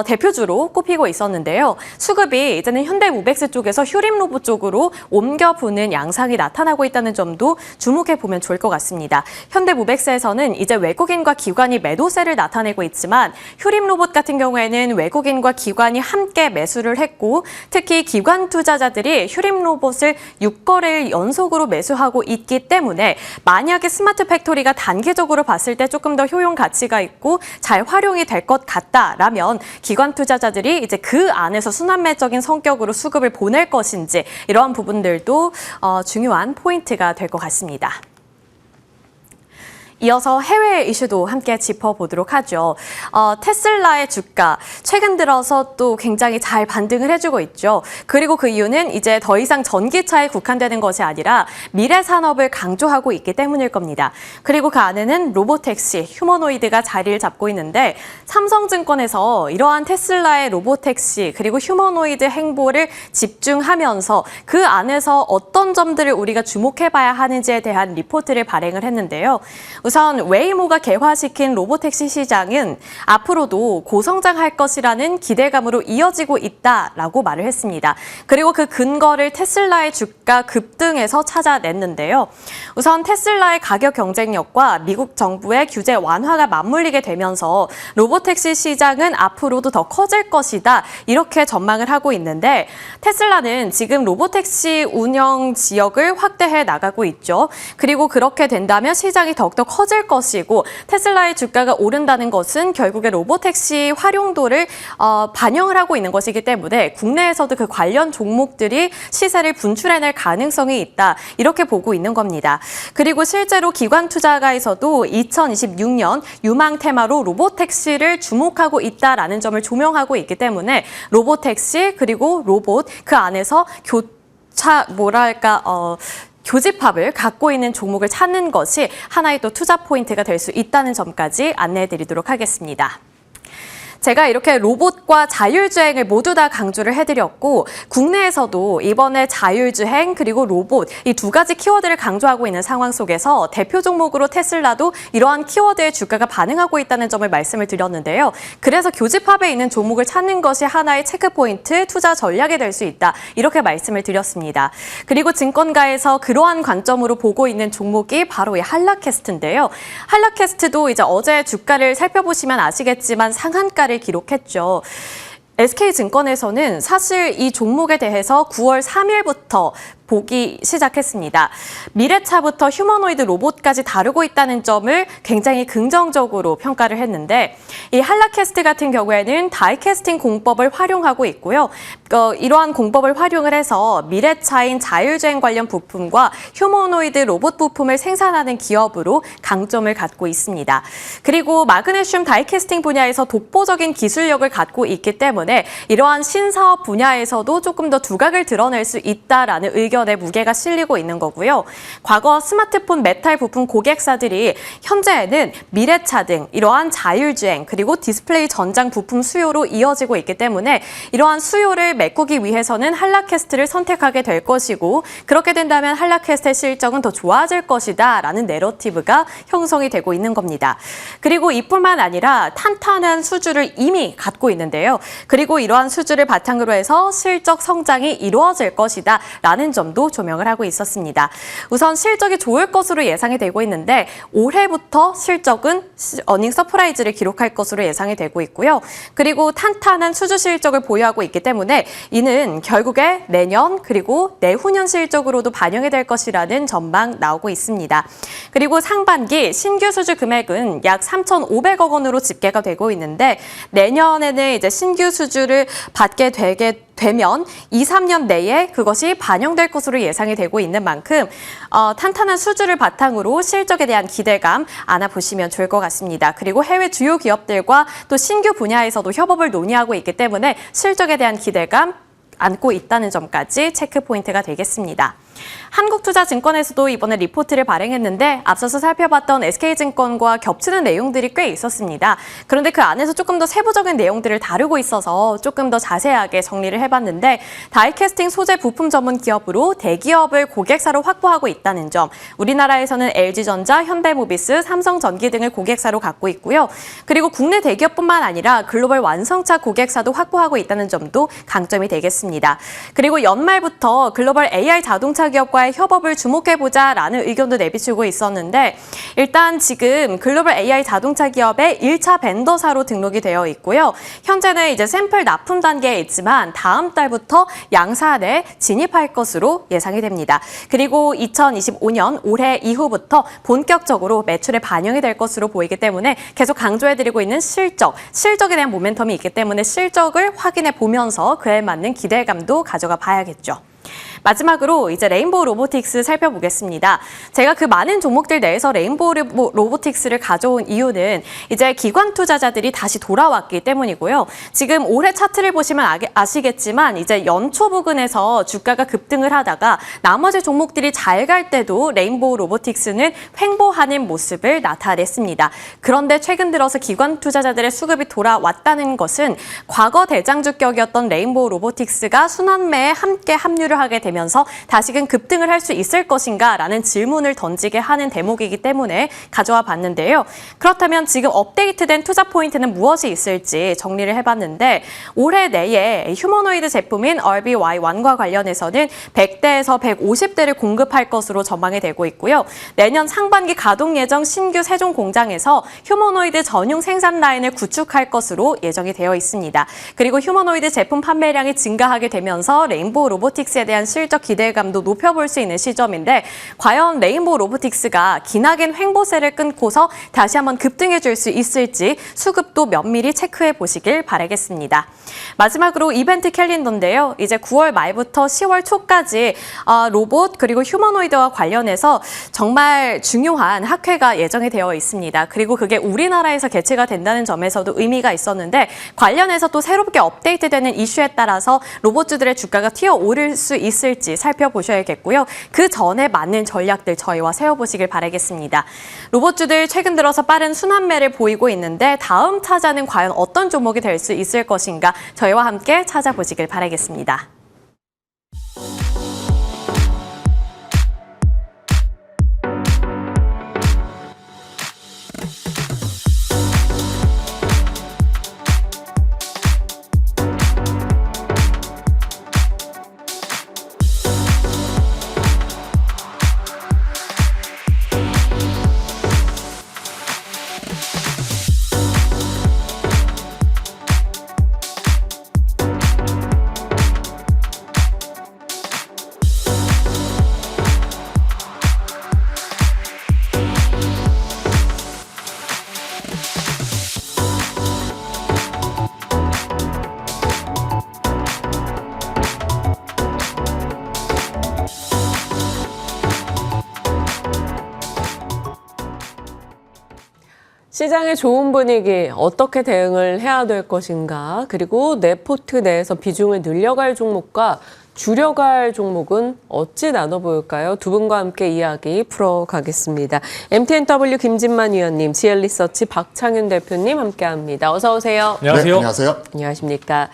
대표주로 꼽히고 있었는데요. 수급이 이제는 현대모백스 쪽에서 휴림 로봇 쪽으로 옮겨보는 양상이 나타나고 있다는 점도 주목해보면 좋을 것 같습니다. 현대모백스에서는 이제 외국인과 기관이 매도세를 나타내고 있지만 휴림 로봇 같은 경우에는 외국인과 기관이 함께 매수를 했고 특히 기관 투자자들이 휴림 로봇을 6거래일 연속으로 매수하고 있기 때문에 만약에 스마트 팩토리가 단기적으로 봤을 때 조금 더 효용 가치가 있고 잘 활용이 될 것 같다라면 기관 투자자들이 이제 그 안에서 순환매적인 성격으로 수급을 보낼 것인지 이러한 부분들도 중요한 포인트가 될 것 같습니다. 이어서 해외 이슈도 함께 짚어보도록 하죠. 테슬라의 주가 최근 들어서 또 굉장히 잘 반등을 해주고 있죠. 그리고 그 이유는 이제 더 이상 전기차에 국한되는 것이 아니라 미래 산업을 강조하고 있기 때문일 겁니다. 그리고 그 안에는 로보택시, 휴머노이드가 자리를 잡고 있는데 삼성증권에서 이러한 테슬라의 로보택시 그리고 휴머노이드 행보를 집중하면서 그 안에서 어떤 점들을 우리가 주목해봐야 하는지에 대한 리포트를 발행을 했는데요. 우선 웨이모가 개화시킨 로보택시 시장은 앞으로도 고성장할 것이라는 기대감으로 이어지고 있다라고 말을 했습니다. 그리고 그 근거를 테슬라의 주가 급등에서 찾아냈는데요. 우선 테슬라의 가격 경쟁력과 미국 정부의 규제 완화가 맞물리게 되면서 로보택시 시장은 앞으로도 더 커질 것이다 이렇게 전망을 하고 있는데 테슬라는 지금 로보택시 운영 지역을 확대해 나가고 있죠. 그리고 그렇게 된다면 시장이 더욱더 커질 것이고 테슬라의 주가가 오른다는 것은 결국에 로보택시 활용도를 반영을 하고 있는 것이기 때문에 국내에서도 그 관련 종목들이 시세를 분출해낼 가능성이 있다 이렇게 보고 있는 겁니다. 그리고 실제로 기관 투자가에서도 2026년 유망 테마로 로보택시를 주목하고 있다라는 점을 조명하고 있기 때문에 로보택시 그리고 로봇 그 안에서 교집합을 갖고 있는 종목을 찾는 것이 하나의 또 투자 포인트가 될 수 있다는 점까지 안내해 드리도록 하겠습니다. 제가 이렇게 로봇과 자율주행을 모두 다 강조를 해드렸고 국내에서도 이번에 자율주행 그리고 로봇 이 두 가지 키워드를 강조하고 있는 상황 속에서 대표 종목으로 테슬라도 이러한 키워드의 주가가 반응하고 있다는 점을 말씀을 드렸는데요. 그래서 교집합에 있는 종목을 찾는 것이 하나의 체크포인트, 투자 전략이 될 수 있다. 이렇게 말씀을 드렸습니다. 그리고 증권가에서 그러한 관점으로 보고 있는 종목이 바로 이 한라캐스트인데요. 한라캐스트도 이제 어제 주가를 살펴보시면 아시겠지만 상한가를 기록했죠. SK증권에서는 사실 이 종목에 대해서 9월 3일부터 보기 시작했습니다. 미래차부터 휴머노이드 로봇까지 다루고 있다는 점을 굉장히 긍정적으로 평가를 했는데 이 한라캐스트 같은 경우에는 다이캐스팅 공법을 활용하고 있고요. 이러한 공법을 활용을 해서 미래차인 자율주행 관련 부품과 휴머노이드 로봇 부품을 생산하는 기업으로 강점을 갖고 있습니다. 그리고 마그네슘 다이캐스팅 분야에서 독보적인 기술력을 갖고 있기 때문에 이러한 신사업 분야에서도 조금 더 두각을 드러낼 수 있다라는 의견 의 무게가 실리고 있는 거고요. 과거 스마트폰 메탈 부품 고객사들이 현재는 미래차 등 이러한 자율주행 그리고 디스플레이 전장 부품 수요로 이어지고 있기 때문에 이러한 수요를 메꾸기 위해서는 한라캐스트를 선택하게 될 것이고 그렇게 된다면 한라캐스트의 실적은 더 좋아질 것이다 라는 내러티브가 형성이 되고 있는 겁니다. 그리고 이뿐만 아니라 탄탄한 수주를 이미 갖고 있는데요. 그리고 이러한 수주를 바탕으로 해서 실적 성장이 이루어질 것이다 라는 점도 조명을 하고 있었습니다. 우선 실적이 좋을 것으로 예상이 되고 있는데 올해부터 실적은 어닝 서프라이즈를 기록할 것으로 예상이 되고 있고요. 그리고 탄탄한 수주 실적을 보유하고 있기 때문에 이는 결국에 내년 그리고 내후년 실적으로도 반영이 될 것이라는 전망 나오고 있습니다. 그리고 상반기 신규 수주 금액은 약 3,500억 원으로 집계가 되고 있는데 내년에는 이제 신규 수주를 받게 되면 2, 3년 내에 그것이 반영될 것으로 예상이 되고 있는 만큼 탄탄한 수주를 바탕으로 실적에 대한 기대감 안아보시면 좋을 것 같습니다. 그리고 해외 주요 기업들과 또 신규 분야에서도 협업을 논의하고 있기 때문에 실적에 대한 기대감 안고 있다는 점까지 체크 포인트가 되겠습니다. 한국투자증권에서도 이번에 리포트를 발행했는데 앞서서 살펴봤던 SK증권과 겹치는 내용들이 꽤 있었습니다. 그런데 그 안에서 조금 더 세부적인 내용들을 다루고 있어서 조금 더 자세하게 정리를 해봤는데 다이캐스팅 소재 부품 전문 기업으로 대기업을 고객사로 확보하고 있다는 점, 우리나라에서는 LG전자, 현대모비스, 삼성전기 등을 고객사로 갖고 있고요. 그리고 국내 대기업뿐만 아니라 글로벌 완성차 고객사도 확보하고 있다는 점도 강점이 되겠습니다. 그리고 연말부터 글로벌 AI 자동차 기업과의 협업을 주목해보자라는 의견도 내비치고 있었는데 일단 지금 글로벌 AI 자동차 기업의 1차 벤더사로 등록이 되어 있고요. 현재는 이제 샘플 납품 단계에 있지만 다음 달부터 양산에 진입할 것으로 예상이 됩니다. 그리고 2025년 올해 이후부터 본격적으로 매출에 반영이 될 것으로 보이기 때문에 계속 강조해드리고 있는 실적에 대한 모멘텀이 있기 때문에 실적을 확인해 보면서 그에 맞는 기대감도 가져가 봐야겠죠. 마지막으로 이제 레인보우 로보틱스 살펴보겠습니다. 제가 그 많은 종목들 내에서 레인보우 로보틱스를 가져온 이유는 이제 기관 투자자들이 다시 돌아왔기 때문이고요. 지금 올해 차트를 보시면 아시겠지만 이제 연초 부근에서 주가가 급등을 하다가 나머지 종목들이 잘 갈 때도 레인보우 로보틱스는 횡보하는 모습을 나타냈습니다. 그런데 최근 들어서 기관 투자자들의 수급이 돌아왔다는 것은 과거 대장주격이었던 레인보우 로보틱스가 순환매에 함께 합류를 하게 되면서 다시금 급등을 할 수 있을 것인가라는 질문을 던지게 하는 대목이기 때문에 가져와 봤는데요. 그렇다면 지금 업데이트된 투자 포인트는 무엇이 있을지 정리를 해봤는데 올해 내에 휴머노이드 제품인 RBY1과 관련해서는 100대에서 150대를 공급할 것으로 전망이 되고 있고요. 내년 상반기 가동 예정 신규 세종 공장에서 휴머노이드 전용 생산 라인을 구축할 것으로 예정이 되어 있습니다. 그리고 휴머노이드 제품 판매량이 증가하게 되면서 레인보우 로보틱스에 대한 실적 기대감도 높여볼 수 있는 시점인데 과연 레인보우 로보틱스가 기나긴 횡보세를 끊고서 다시 한번 급등해 줄 수 있을지 수급도 면밀히 체크해 보시길 바라겠습니다. 마지막으로 이벤트 캘린더인데요. 이제 9월 말부터 10월 초까지 로봇 그리고 휴머노이드와 관련해서 정말 중요한 학회가 예정이 되어 있습니다. 그리고 그게 우리나라에서 개최가 된다는 점에서도 의미가 있었는데 관련해서 또 새롭게 업데이트되는 이슈에 따라서 로봇주들의 주가가 튀어오를 수 있을지 살펴보셔야겠고요. 그 전에 맞는 전략들 저희와 세워보시길 바라겠습니다. 로봇주들 최근 들어서 빠른 순환매를 보이고 있는데 다음 타자는 과연 어떤 종목이 될 수 있을 것인가 저희와 함께 찾아보시길 바라겠습니다. 시장의 좋은 분위기 어떻게 대응을 해야 될 것인가, 그리고 내 포트 내에서 비중을 늘려갈 종목과 줄여갈 종목은 어찌 나눠볼까요? 두 분과 함께 이야기 풀어가겠습니다. MTNW 김진만 위원님, GL리서치 박창윤 대표님 함께합니다. 어서 오세요. 안녕하세요. 네, 안녕하세요. 안녕하십니까.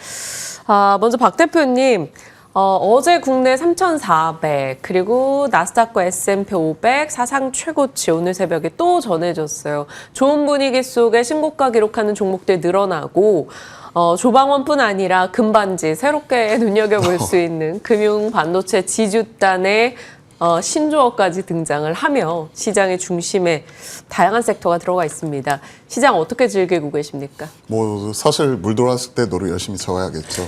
먼저 박 대표님, 어제 국내 3,400 그리고 나스닥과 S&P 500 사상 최고치 오늘 새벽에 또 전해졌어요. 좋은 분위기 속에 신고가 기록하는 종목들 늘어나고 조방원뿐 아니라 금반지 새롭게 눈여겨볼 수 있는 금융 반도체 지주단의 신조어까지 등장을 하며 시장의 중심에 다양한 섹터가 들어가 있습니다. 시장 어떻게 즐기고 계십니까? 뭐 사실 물 들어왔을 때 노를 열심히 저어야겠죠.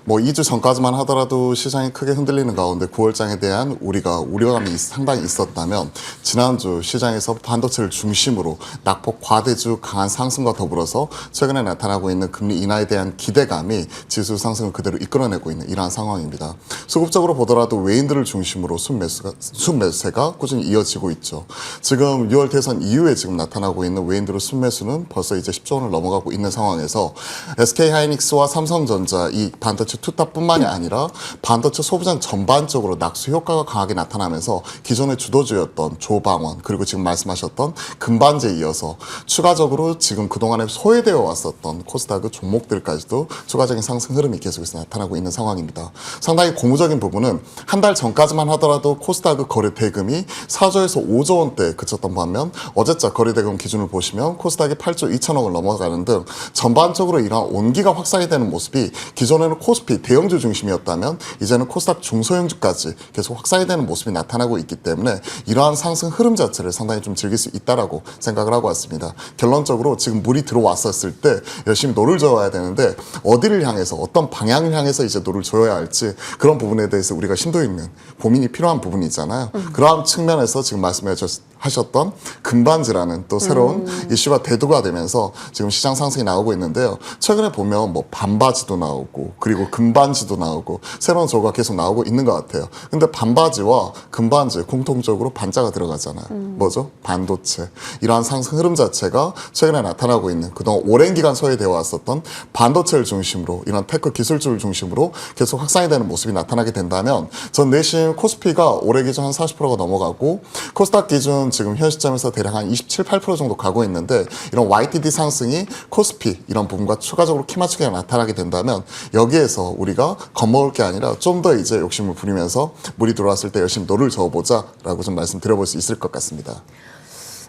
뭐 2주 전까지만 하더라도 시장이 크게 흔들리는 가운데 9월장에 대한 우려감이 상당히 있었다면 지난주 시장에서 반도체를 중심으로 낙폭 과대주 강한 상승과 더불어서 최근에 나타나고 있는 금리 인하에 대한 기대감이 지수 상승을 그대로 이끌어내고 있는 이러한 상황입니다. 수급적으로 보더라도 외인들을 중심으로 순매수세가 꾸준히 이어지고 있죠. 지금 6월 대선 이후에 지금 나타나고 있는 외인들의 순매수는 벌써 이제 10조 원을 넘어가고 있는 상황에서 SK하이닉스와 삼성전자 이 반도체 투탑뿐만이 아니라 반도체 소비장 전반적으로 낙수 효과가 강하게 나타나면서 기존의 주도주였던 조방원 그리고 지금 말씀하셨던 금반지에 이어서 추가적으로 지금 그동안에 소외되어 왔었던 코스닥의 종목들까지도 추가적인 상승 흐름이 계속해서 나타나고 있는 상황입니다. 상당히 고무적인 부분은 한 달 전까지만 하더라도 코스닥의 거래 대금이 4조에서 5조 원대에 그쳤던 반면 어제자 거래 대금 기준을 보시면 코스닥이 8조 2천억을 넘어가는 등 전반적으로 이러한 온기가 확산이 되는 모습이 기존에는 코스피 대형주 중심이었다면 이제는 코스닥 중소형주까지 계속 확산이 되는 모습이 나타나고 있기 때문에 이러한 상승 흐름 자체를 상당히 좀 즐길 수 있다라고 생각을 하고 왔습니다. 결론적으로 지금 물이 들어왔었을 때 열심히 노를 저어야 되는데 어디를 향해서 어떤 방향을 향해서 이제 노를 저어야 할지 그런 부분에 대해서 우리가 심도 있는 고민이 필요한 부분이 있잖아요. 그러한 측면에서 지금 말씀하셨던 금반지라는 또 새로운 이슈가 대두가 되면서 지금 시장 상승이 나오고 있는데요. 최근에 보면 뭐 반바지도 나오고 그리고 금반지도 나오고 새로운 조가 계속 나오고 있는 것 같아요. 근데 반바지와 금반지 공통적으로 반자가 들어가잖아요. 뭐죠? 반도체. 이러한 상승 흐름 자체가 최근에 나타나고 있는 그동안 오랜 기간 소외되어 왔었던 반도체를 중심으로 이런 테크 기술주를 중심으로 계속 확산이 되는 모습이 나타나게 된다면 전 내심 코스피가 올해 기준 한 40%가 넘어가고 코스닥 기준 지금 현 시점에서 대략 한 27, 8% 정도 가고 있는데 이런 YTD 상승이 코스피 이런 부분과 추가적으로 키맞추기가 나타나게 된다면 여기에서 우리가 겁먹을 게 아니라 좀 더 이제 욕심을 부리면서 물이 들어왔을 때 열심히 노를 저어보자라고 좀 말씀드려볼 수 있을 것 같습니다.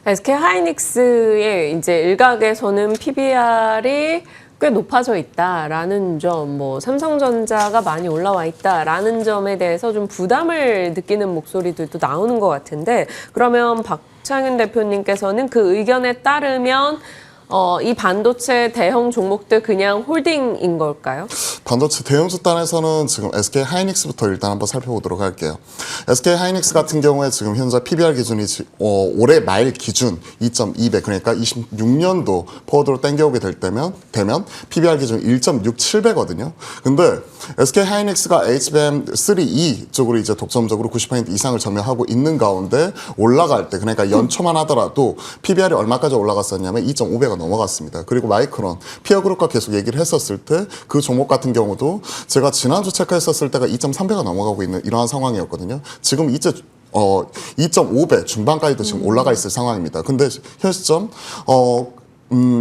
SK하이닉스의 이제 일각에서는 PBR이 꽤 높아져 있다라는 점, 뭐 삼성전자가 많이 올라와 있다라는 점에 대해서 좀 부담을 느끼는 목소리들도 나오는 것 같은데 그러면 박창윤 대표님께서는 그 의견에 따르면 이 반도체 대형 종목들 그냥 홀딩인 걸까요? 반도체 대형주 단에서는 지금 SK하이닉스부터 일단 한번 살펴보도록 할게요. SK하이닉스 같은 경우에 지금 현재 PBR 기준이 올해 말 기준 2.2배 그러니까 26년도 포워드로 땡겨오게 되면 PBR 기준 1.67배거든요. 근데 SK하이닉스가 HBM3E 쪽으로 이제 독점적으로 90% 이상을 점유하고 있는 가운데 올라갈 때 그러니까 연초만 하더라도 PBR이 얼마까지 올라갔었냐면 2.5배가 넘어갔습니다. 그리고 마이크론, 피어그룹과 계속 얘기를 했었을 때 그 종목 같은 경우도 제가 지난주 체크했었을 때가 2.3배가 넘어가고 있는 이러한 상황이었거든요. 지금 이제 2.5배 중반까지도 지금 올라가 있을 상황입니다. 근데 현 시점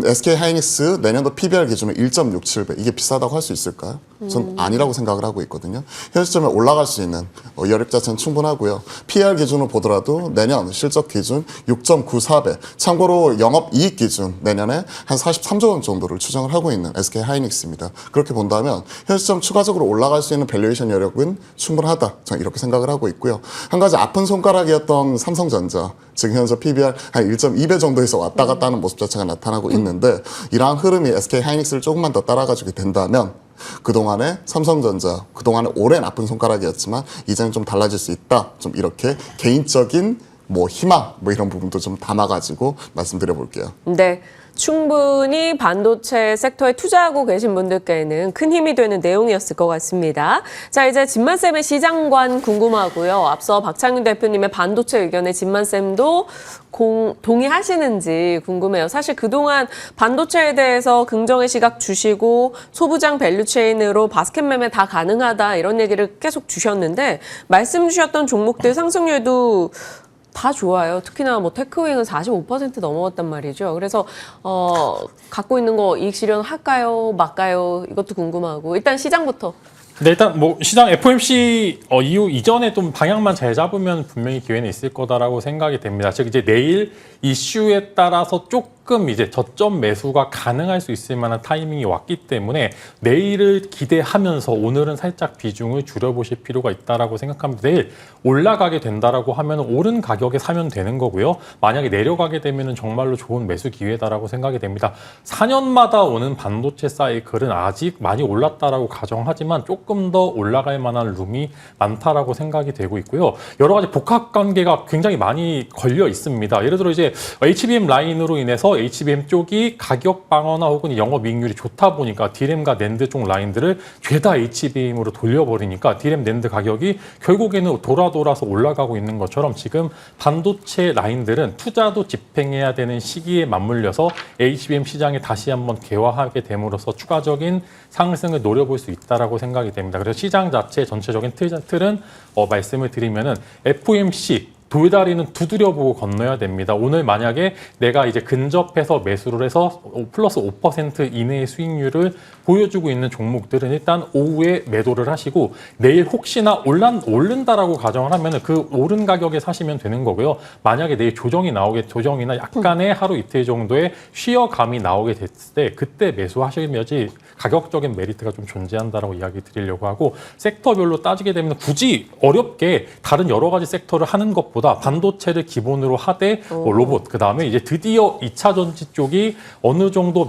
SK하이닉스 내년도 PBR 기준으로 1.67배 이게 비싸다고 할 수 있을까요? 전 아니라고 생각을 하고 있거든요. 현 시점에 올라갈 수 있는 여력 자체는 충분하고요. PR 기준으로 보더라도 내년 실적 기준 6.94배 참고로 영업이익 기준 내년에 한 43조 원 정도를 추정을 하고 있는 SK하이닉스입니다. 그렇게 본다면 현 시점 추가적으로 올라갈 수 있는 밸류에이션 여력은 충분하다. 저는 이렇게 생각을 하고 있고요. 한 가지 아픈 손가락이었던 삼성전자 지금 현재 PBR 한 1.2배 정도에서 왔다 갔다 하는 모습 자체가 나타나고 있는데 이러한 흐름이 SK하이닉스를 조금만 더 따라가지게 된다면 그동안에 삼성전자, 그동안에 오랜 아픈 손가락이었지만 이제는 좀 달라질 수 있다. 좀 이렇게 개인적인 희망 이런 부분도 좀 담아가지고 말씀드려볼게요. 네. 충분히 반도체 섹터에 투자하고 계신 분들께는 큰 힘이 되는 내용이었을 것 같습니다. 자, 이제 진만쌤의 시장관 궁금하고요. 앞서 박창윤 대표님의 반도체 의견에 진만쌤도 동의하시는지 궁금해요. 사실 그동안 반도체에 대해서 긍정의 시각 주시고 소부장 밸류체인으로 바스켓 매매 다 가능하다 이런 얘기를 계속 주셨는데 말씀 주셨던 종목들 상승률도 다 좋아요. 특히나 뭐 테크윙은 45% 넘어갔단 말이죠. 그래서 갖고 있는 거 이익 실현할까요? 말까요? 이것도 궁금하고 일단 시장부터. 네, 일단 뭐 시장 FOMC 이후 이전에 좀 방향만 잘 잡으면 분명히 기회는 있을 거다라고 생각이 됩니다. 즉 이제 내일 이슈에 따라서 조금 이제 저점 매수가 가능할 수 있을 만한 타이밍이 왔기 때문에 내일을 기대하면서 오늘은 살짝 비중을 줄여보실 필요가 있다라고 생각합니다. 내일 올라가게 된다라고 하면 오른 가격에 사면 되는 거고요. 만약에 내려가게 되면은 정말로 좋은 매수 기회다라고 생각이 됩니다. 4년마다 오는 반도체 사이클은 아직 많이 올랐다라고 가정하지만 조금 더 올라갈 만한 룸이 많다라고 생각이 되고 있고요. 여러 가지 복합 관계가 굉장히 많이 걸려 있습니다. 예를 들어 이제 HBM 라인으로 인해서 HBM 쪽이 가격 방어나 혹은 영업이익률이 좋다 보니까 D램과 낸드 쪽 라인들을 죄다 HBM으로 돌려버리니까 D램 낸드 가격이 결국에는 돌아서 올라가고 있는 것처럼 지금 반도체 라인들은 투자도 집행해야 되는 시기에 맞물려서 HBM 시장에 다시 한번 개화하게 됨으로써 추가적인 상승을 노려볼 수 있다라고 생각이 됩니다. 그래서 시장 자체 전체적인 틀은 말씀을 드리면은 FOMC 돌다리는 두드려보고 건너야 됩니다. 오늘 만약에 내가 이제 근접해서 매수를 해서 플러스 5% 이내의 수익률을 보여주고 있는 종목들은 일단 오후에 매도를 하시고 내일 혹시나 오른다라고 가정을 하면 그 오른 가격에 사시면 되는 거고요. 만약에 내일 조정이나 약간의 하루 이틀 정도의 쉬어감이 나오게 됐을 때 그때 매수하시면지 가격적인 메리트가 좀 존재한다라고 이야기 드리려고 하고 섹터별로 따지게 되면 굳이 어렵게 다른 여러 가지 섹터를 하는 것보다 반도체를 기본으로 하되 로봇 그다음에 이제 드디어 2차 전지 쪽이 어느 정도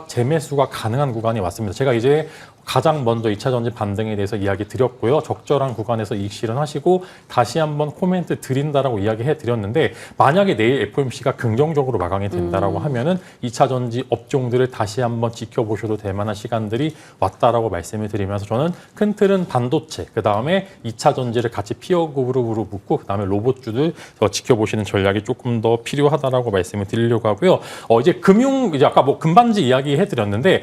재매수가 가능한 구간이 왔습니다. 제가 이제 가장 먼저 2차 전지 반등에 대해서 이야기 드렸고요. 적절한 구간에서 이익 실현하시고 다시 한번 코멘트 드린다라고 이야기해 드렸는데 만약에 내일 FOMC가 긍정적으로 마감이 된다라고 하면은 2차 전지 업종들을 다시 한번 지켜보셔도 될 만한 시간들이 왔다라고 말씀을 드리면서 저는 큰 틀은 반도체 그다음에 2차 전지를 같이 피어 그룹으로 묶고 그다음에 로봇주들 지켜보시는 전략이 조금 더 필요하다라고 말씀을 드리려고 하고요. 이제 아까 뭐 금반지 이야기해 드렸는데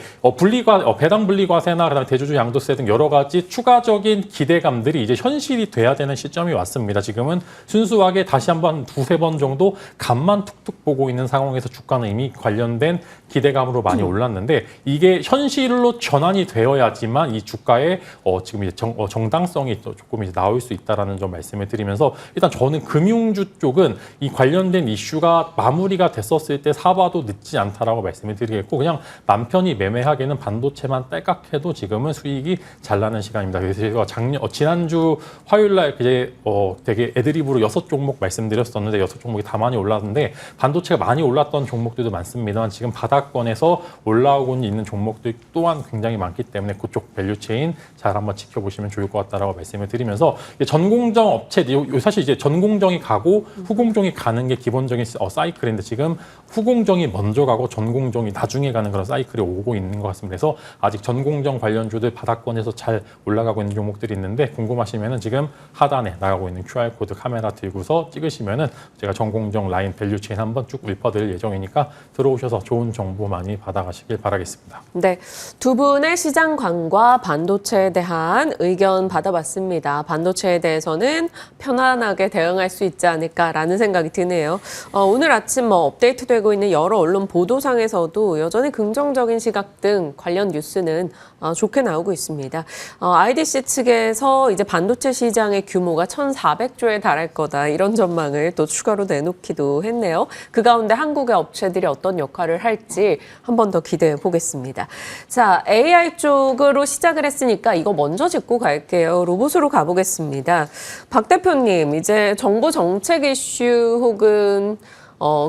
배당 분리과세나 그다음에 대주주 양도세 등 여러 가지 추가적인 기대감들이 이제 현실이 돼야 되는 시점이 왔습니다. 지금은 순수하게 다시 한번 두세 번 정도 간만 툭툭 보고 있는 상황에서 주가는 이미 관련된 기대감으로 많이 올랐는데 이게 현실로 전환이 되어야지만 이 주가에 지금 이제 정당성이 조금 이제 나올 수 있다라는 점 말씀을 드리면서 일단 저는 금융주 쪽은 이 관련된 이슈가 마무리가 됐었을 때 사봐도 늦지 않다라고 말씀을 드리겠고 그냥 맘 편히 매매하기에는 반도체만 딸깍해도 지금은 수익이 잘 나는 시간입니다. 그래서 제가 지난주 화요일 날 되게 애드립으로 6종목 말씀드렸었는데 6종목이 다 많이 올랐는데 반도체가 많이 올랐던 종목들도 많습니다만 지금 바닥권에서 올라오고 있는 종목들 또한 굉장히 많기 때문에 그쪽 밸류체인 잘 한번 지켜보시면 좋을 것 같다라고 말씀을 드리면서 전공정 업체 사실 이제 전공정이 가고 후공정이 가는 게 기본적인 사이클인데 지금 후공정이 먼저 가고 전공정이 나중에 가는 그런 사이클이 오고 있는 것 같습니다. 그래서 아직 전공정 관련주들 바닥권에서 잘 올라가고 있는 종목들이 있는데 궁금하시면은 지금 하단에 나가고 있는 QR코드 카메라 들고서 찍으시면은 제가 전공정 라인 밸류체인 한번 쭉 읊어드릴 예정이니까 들어오셔서 좋은 정보 많이 받아가시길 바라겠습니다. 네, 두 분의 시장관과 반도체에 대한 의견 받아봤습니다. 반도체에 대해서는 편안하게 대응할 수 있지 않을까라는 생각이 드네요. 오늘 아침 업데이트되고 있는 여러 언론 보도상에서도 여전히 긍정적인 시각 등 관련 뉴스는 좋게 나오고 있습니다. IDC 측에서 이제 반도체 시장의 규모가 1,400조에 달할 거다 이런 전망을 또 추가로 내놓기도 했네요. 그 가운데 한국의 업체들이 어떤 역할을 할지 한 번 더 기대해 보겠습니다. 자, AI 쪽으로 시작을 했으니까 이거 먼저 짚고 갈게요. 로봇으로 가보겠습니다. 박 대표님, 이제 정부 정책 이슈 혹은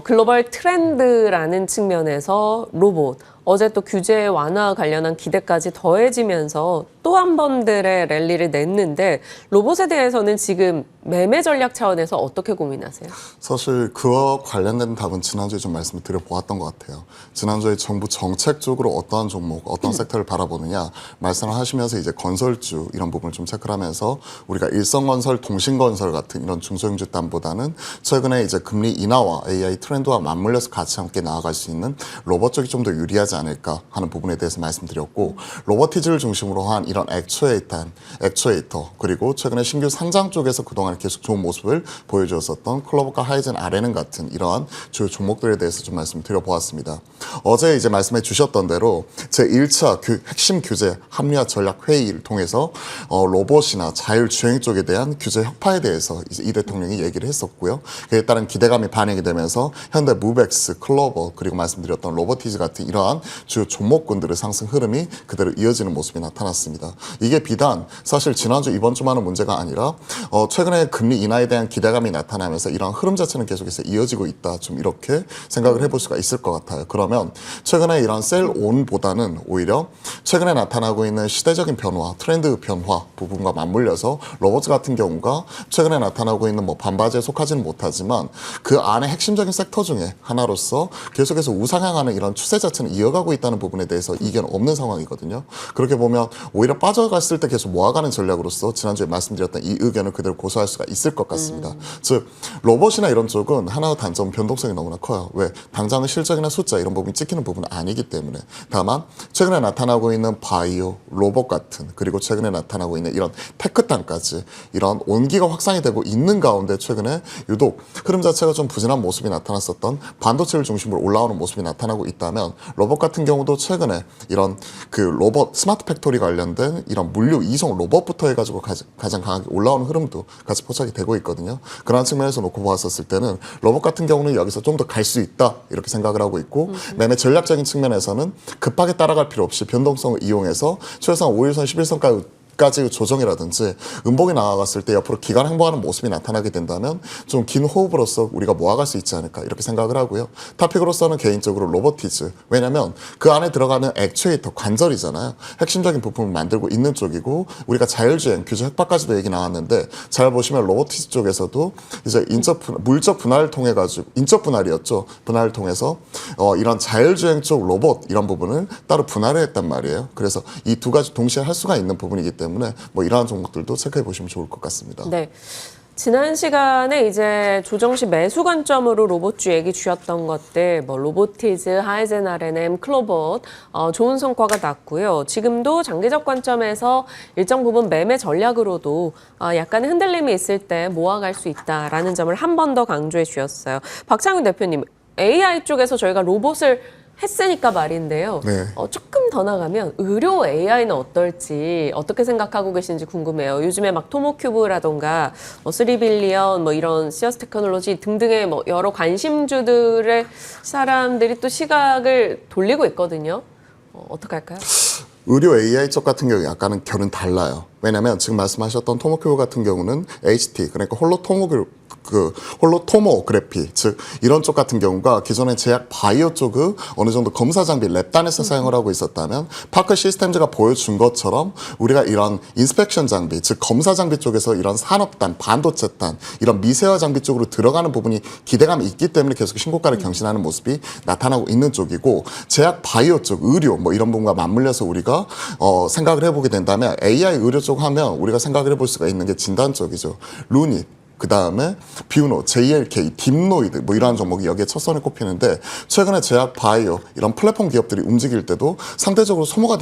글로벌 트렌드라는 측면에서 로봇 어제 또 규제 완화 관련한 기대까지 더해지면서 또 한 번들의 랠리를 냈는데 로봇에 대해서는 지금 매매 전략 차원에서 어떻게 고민하세요? 사실 그와 관련된 답은 지난주에 좀 말씀을 드려보았던 것 같아요. 지난주에 정부 정책적으로 어떠한 종목, 어떤 섹터를 바라보느냐 말씀을 하시면서 이제 건설주 이런 부분을 좀 체크를 하면서 우리가 일성건설, 동신건설 같은 이런 중소형주단보다는 최근에 이제 금리 인하와 AI 트렌드와 맞물려서 같이 함께 나아갈 수 있는 로봇 쪽이 좀 더 유리하지 않을까 하는 부분에 대해서 말씀드렸고 로보티즈를 중심으로 한 이런 액추에이터 그리고 최근에 신규 상장 쪽에서 그동안 계속 좋은 모습을 보여주었었던 클로버과 하이젠 아레는 같은 이러한 주요 종목들에 대해서 좀 말씀드려보았습니다. 어제 이제 말씀해 주셨던 대로 제1차 핵심 규제 합리화 전략 회의를 통해서 로봇이나 자율주행 쪽에 대한 규제 혁파에 대해서 이제 이 대통령이 얘기를 했었고요. 그에 따른 기대감이 반영이 되면서 현대 무벡스, 클로버 그리고 말씀드렸던 로보티즈 같은 이러한 주요 종목군들의 상승 흐름이 그대로 이어지는 모습이 나타났습니다. 이게 비단 사실 지난주 이번 주만의 문제가 아니라 최근에 금리 인하에 대한 기대감이 나타나면서 이런 흐름 자체는 계속해서 이어지고 있다. 좀 이렇게 생각을 해볼 수가 있을 것 같아요. 그러면 최근에 이런 셀온보다는 오히려 최근에 나타나고 있는 시대적인 변화, 트렌드 변화 부분과 맞물려서 로봇 같은 경우가 최근에 나타나고 있는 뭐 반바지에 속하지는 못하지만 그 안에 핵심적인 섹터 중에 하나로서 계속해서 우상향하는 이런 추세 자체는 이어가고 있다는 부분에 대해서 이견 없는 상황이거든요. 그렇게 보면 오히려 빠져갔을 때 계속 모아가는 전략으로서 지난주에 말씀드렸던 이 의견을 그대로 고수할 수가 있을 것 같습니다. 즉 로봇이나 이런 쪽은 하나의 단점 변동성이 너무나 커요. 왜? 당장의 실적이나 숫자 이런 부분이 찍히는 부분은 아니기 때문에. 다만 최근에 나타나고 있는 바이오, 로봇 같은 그리고 최근에 나타나고 있는 이런 테크탄까지 이런 온기가 확산이 되고 있는 가운데 최근에 유독 흐름 자체가 좀 부진한 모습이 나타났었던 반도체를 중심으로 올라오는 모습이 나타나고 있다면 로봇 같은 경우도 최근에 이런 그 로봇 스마트 팩토리 관련된 이런 물류 이송 로봇부터 해가지고 가장 강하게 올라오는 흐름도 같이 포착이 되고 있거든요. 그런 측면에서 놓고 보았었을 때는 로봇 같은 경우는 여기서 좀 더 갈 수 있다 이렇게 생각을 하고 있고 매매 전략적인 측면에서는 급하게 따라갈 필요 없이 변동성을 이용해서 최소한 5일선, 11선까지 조정이라든지 음봉이 나아갔을 때 옆으로 기간 행보하는 모습이 나타나게 된다면 좀 긴 호흡으로서 우리가 모아갈 수 있지 않을까 이렇게 생각을 하고요. 타픽으로서는 개인적으로 로보티즈 왜냐하면 그 안에 들어가는 액추에이터 관절이잖아요. 핵심적인 부품을 만들고 있는 쪽이고 우리가 자율주행 규제 혁파까지도 얘기 나왔는데 잘 보시면 로보티즈 쪽에서도 이제 물적 분할을 통해 가지고 인적 분할이었죠. 분할을 통해서 이런 자율주행 쪽 로봇 이런 부분을 따로 분할을 했단 말이에요. 그래서 이 두 가지 동시에 할 수가 있는 부분이기 때문에 뭐 이러한 종목들도 체크해 보시면 좋을 것 같습니다. 네. 지난 시간에 이제 조정 시 매수 관점으로 로봇주 얘기 주셨던 것들, 뭐 로보티즈, 하이젠 R&M, 클로봇 좋은 성과가 났고요. 지금도 장기적 관점에서 일정 부분 매매 전략으로도 약간의 흔들림이 있을 때 모아갈 수 있다라는 점을 한 번 더 강조해 주셨어요. 박창훈 대표님, AI 쪽에서 저희가 로봇을 했으니까 말인데요. 네. 조금 더 나가면 의료 AI는 어떨지 어떻게 생각하고 계신지 궁금해요. 요즘에 막 토모큐브라던가 3빌리언 뭐 이런 시어스 테크놀로지 등등의 뭐 여러 관심주들의 사람들이 또 시각을 돌리고 있거든요. 어떻게 할까요? 의료 AI 쪽 같은 경우 약간은 결은 달라요. 왜냐하면 지금 말씀하셨던 토모큐브 같은 경우는 HT 그러니까 홀로토모그래피 즉 이런 쪽 같은 경우가 기존의 제약 바이오 쪽의 어느 정도 검사 장비 랩단에서 사용을 하고 있었다면 파크 시스템즈가 보여준 것처럼 우리가 이런 인스펙션 장비 즉 검사 장비 쪽에서 이런 산업단, 반도체단 이런 미세화 장비 쪽으로 들어가는 부분이 기대감이 있기 때문에 계속 신고가를 경신하는 모습이 나타나고 있는 쪽이고 제약 바이오 쪽, 의료 뭐 이런 부분과 맞물려서 우리가 생각을 해보게 된다면 AI 의료 쪽 하면 우리가 생각을 해볼 수가 있는 게 진단 쪽이죠. 루닛 그 다음에 뷰노, JLK, 딥노이드 뭐 이러한 종목이 여기에 첫 선에 꼽히는데 최근에 제약 바이오 이런 플랫폼 기업들이 움직일 때도 상대적으로 소외가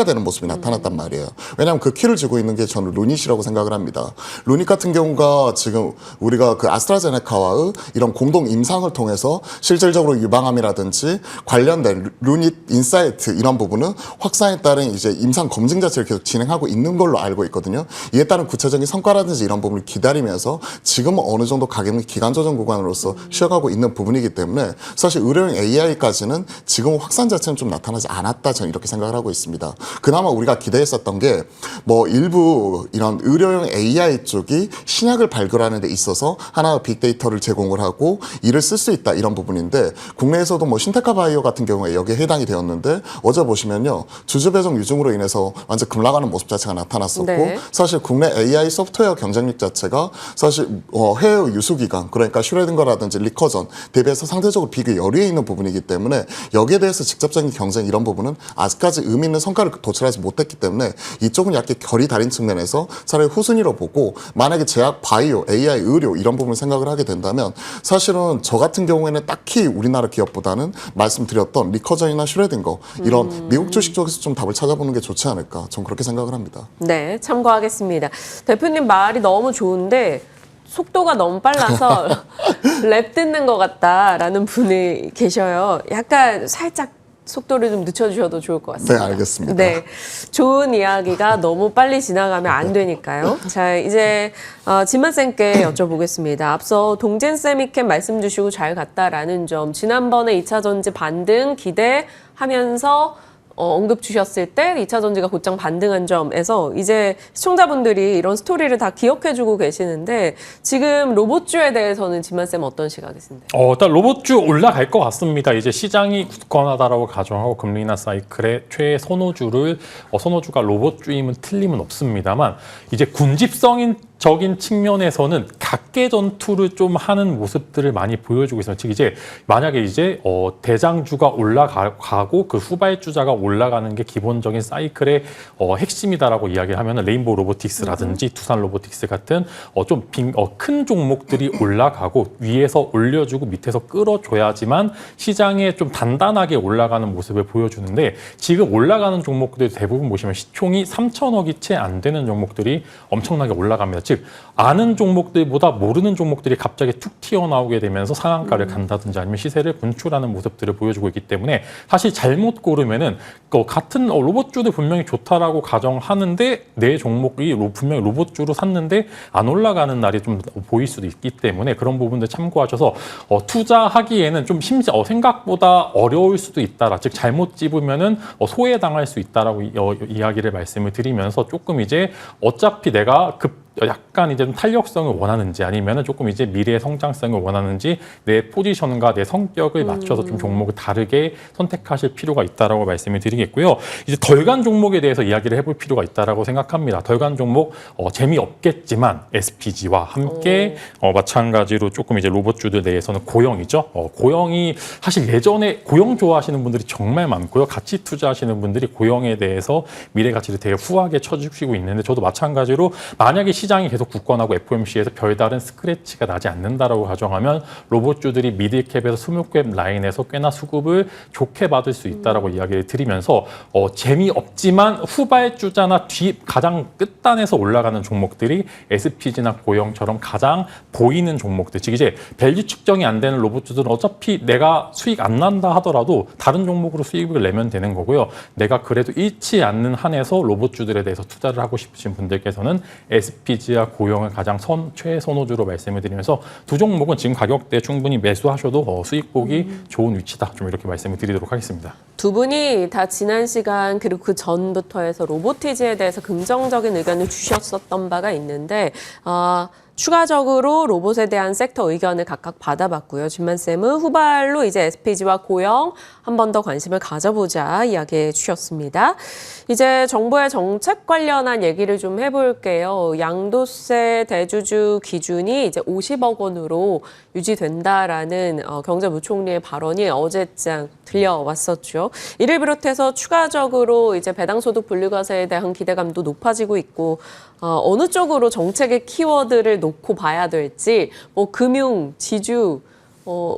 되는 모습이 나타났단 말이에요. 왜냐하면 그 키를 쥐고 있는 게 저는 루닛이라고 생각을 합니다. 루닛 같은 경우가 지금 우리가 그 아스트라제네카와의 이런 공동 임상을 통해서 실질적으로 유방암이라든지 관련된 루닛 인사이트 이런 부분은 확산에 따른 이제 임상 검증 자체를 계속 진행하고 있는 걸로 알고 있거든요. 이에 따른 구체적인 성과라든지 이런 부분을 기다리면서 지금은 어느 정도 가격이 기간 조정 구간으로서 쉬어가고 있는 부분이기 때문에 사실 의료용 AI까지는 지금 확산 자체는 좀 나타나지 않았다 저는 이렇게 생각을 하고 있습니다. 있습니다. 그나마 우리가 기대했었던 게 뭐 일부 이런 의료용 AI 쪽이 신약을 발굴하는 데 있어서 하나의 빅데이터를 제공을 하고 이를 쓸 수 있다 이런 부분인데 국내에서도 뭐 신테카 바이오 같은 경우에 여기에 해당이 되었는데 어제 보시면요 주주 배정 유증으로 인해서 완전 급락하는 모습 자체가 나타났었고 네. 사실 국내 AI 소프트웨어 경쟁력 자체가 사실 해외 유수기관 그러니까 슈레딩거라든지 리커전 대비해서 상대적으로 비교 열의에 있는 부분이기 때문에 여기에 대해서 직접적인 경쟁 이런 부분은 아직까지 의미 있는 성과를 도출하지 못했기 때문에 이쪽은 약간 결이 다른 측면에서 차라리 후순위로 보고 만약에 제약, 바이오, AI, 의료 이런 부분을 생각을 하게 된다면 사실은 저 같은 경우에는 딱히 우리나라 기업보다는 말씀드렸던 리커전이나 슈레딩거 이런 미국 주식 쪽에서 좀 답을 찾아보는 게 좋지 않을까 전 그렇게 생각을 합니다. 네, 참고하겠습니다. 대표님 말이 너무 좋은데 속도가 너무 빨라서 랩 듣는 것 같다라는 분이 계셔요. 약간 살짝 속도를 좀 늦춰주셔도 좋을 것 같습니다. 네, 알겠습니다. 네, 좋은 이야기가 너무 빨리 지나가면 안 되니까요. 자, 이제 진만쌤께 여쭤보겠습니다. 앞서 동진세미캠 말씀 주시고 잘 갔다라는 점, 지난번에 2차 전지 반등 기대하면서 언급 주셨을 때 2차 전지가 곧장 반등한 점에서 이제 시청자분들이 이런 스토리를 다 기억해주고 계시는데 지금 로봇주에 대해서는 진만쌤 어떤 시각이신데? 일단 로봇주 올라갈 것 같습니다. 이제 시장이 굳건하다라고 가정하고 금리나 사이클의 최선호주를 선호주가 로봇주임은 틀림은 없습니다만 이제 군집성적인 측면에서는 각계 전투를 좀 하는 모습들을 많이 보여주고 있어요. 즉 이제 만약에 이제 대장주가 올라가고 그 후발주자가 올라가는 게 기본적인 사이클의 핵심이다라고 이야기를 하면 레인보우 로보틱스라든지 두산 로보틱스 같은 좀 큰 종목들이 올라가고 위에서 올려주고 밑에서 끌어줘야지만 시장에 좀 단단하게 올라가는 모습을 보여주는데 지금 올라가는 종목들 대부분 보시면 시총이 3천억이 채 안 되는 종목들이 엄청나게 올라갑니다. 즉 아는 종목들보다 모르는 종목들이 갑자기 툭 튀어나오게 되면서 상한가를 간다든지 아니면 시세를 분출하는 모습들을 보여주고 있기 때문에 사실 잘못 고르면은 같은 로봇주도 분명히 좋다라고 가정하는데 내 종목이 분명히 로봇주로 샀는데 안 올라가는 날이 좀 보일 수도 있기 때문에 그런 부분들 참고하셔서 투자하기에는 좀 생각보다 어려울 수도 있다라 즉 잘못 집으면은 소외당할 수 있다라고 이야기를 말씀을 드리면서 조금 이제 어차피 내가 약간 이제 좀 탄력성을 원하는지 아니면은 조금 이제 미래의 성장성을 원하는지 내 포지션과 내 성격을 맞춰서 좀 종목을 다르게 선택하실 필요가 있다라고 말씀을 드리겠고요. 이제 덜간 종목에 대해서 이야기를 해볼 필요가 있다라고 생각합니다. 덜간 종목 재미없겠지만 SPG와 함께 마찬가지로 조금 이제 로봇주들 내에서는 고영이죠. 고영이 사실 예전에 고영 좋아하시는 분들이 정말 많고요. 가치 투자하시는 분들이 고영에 대해서 미래 가치를 되게 후하게 쳐주시고 있는데 저도 마찬가지로 만약에 시장이 계속 굳건하고 FOMC에서 별다른 스크래치가 나지 않는다라고 가정하면 로봇주들이 미들캡에서 스몰캡 라인에서 꽤나 수급을 좋게 받을 수 있다라고 이야기를 드리면서 재미없지만 후발주자나 가장 끝단에서 올라가는 종목들이 SPG나 고영처럼 가장 보이는 종목들 즉 이제 밸류 측정이 안 되는 로봇주들은 어차피 내가 수익 안 난다 하더라도 다른 종목으로 수익을 내면 되는 거고요. 내가 그래도 잃지 않는 한에서 로봇주들에 대해서 투자를 하고 싶으신 분들께서는 SPG와 고영을 가장 최선호주로 말씀을 드리면서 두 종목은 지금 가격대에 충분히 매수하셔도 수익 보기 좋은 위치다. 좀 이렇게 말씀을 드리도록 하겠습니다. 두 분이 다 지난 시간 그리고 그 전부터 해서 로보티지에 대해서 긍정적인 의견을 주셨었던 바가 있는데 추가적으로 로봇에 대한 섹터 의견을 각각 받아봤고요. 진만쌤은 후발로 이제 SPG와 고영 한 번 더 관심을 가져보자 이야기해 주셨습니다. 이제 정부의 정책 관련한 얘기를 좀 해볼게요. 양도세 대주주 기준이 이제 50억 원으로 유지된다라는 경제부총리의 발언이 어제장 들려왔었죠. 이를 비롯해서 추가적으로 이제 배당소득 분류과세에 대한 기대감도 높아지고 있고 어느 쪽으로 정책의 키워드를 놓고 봐야 될지 뭐 금융, 지주,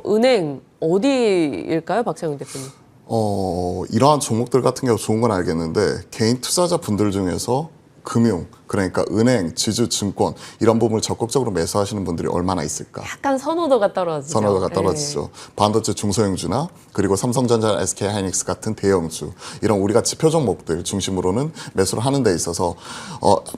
은행 어디일까요, 박창훈 대표님? 이러한 종목들 같은 경우 좋은 건 알겠는데 개인 투자자 분들 중에서 금융, 그러니까 은행, 지주, 증권 이런 부분을 적극적으로 매수하시는 분들이 얼마나 있을까? 약간 선호도가 떨어지죠. 선호도가 네. 떨어지죠. 반도체 중소형주나 그리고 삼성전자, SK하이닉스 같은 대형주 이런 우리가 지표 종목들 중심으로는 매수를 하는 데 있어서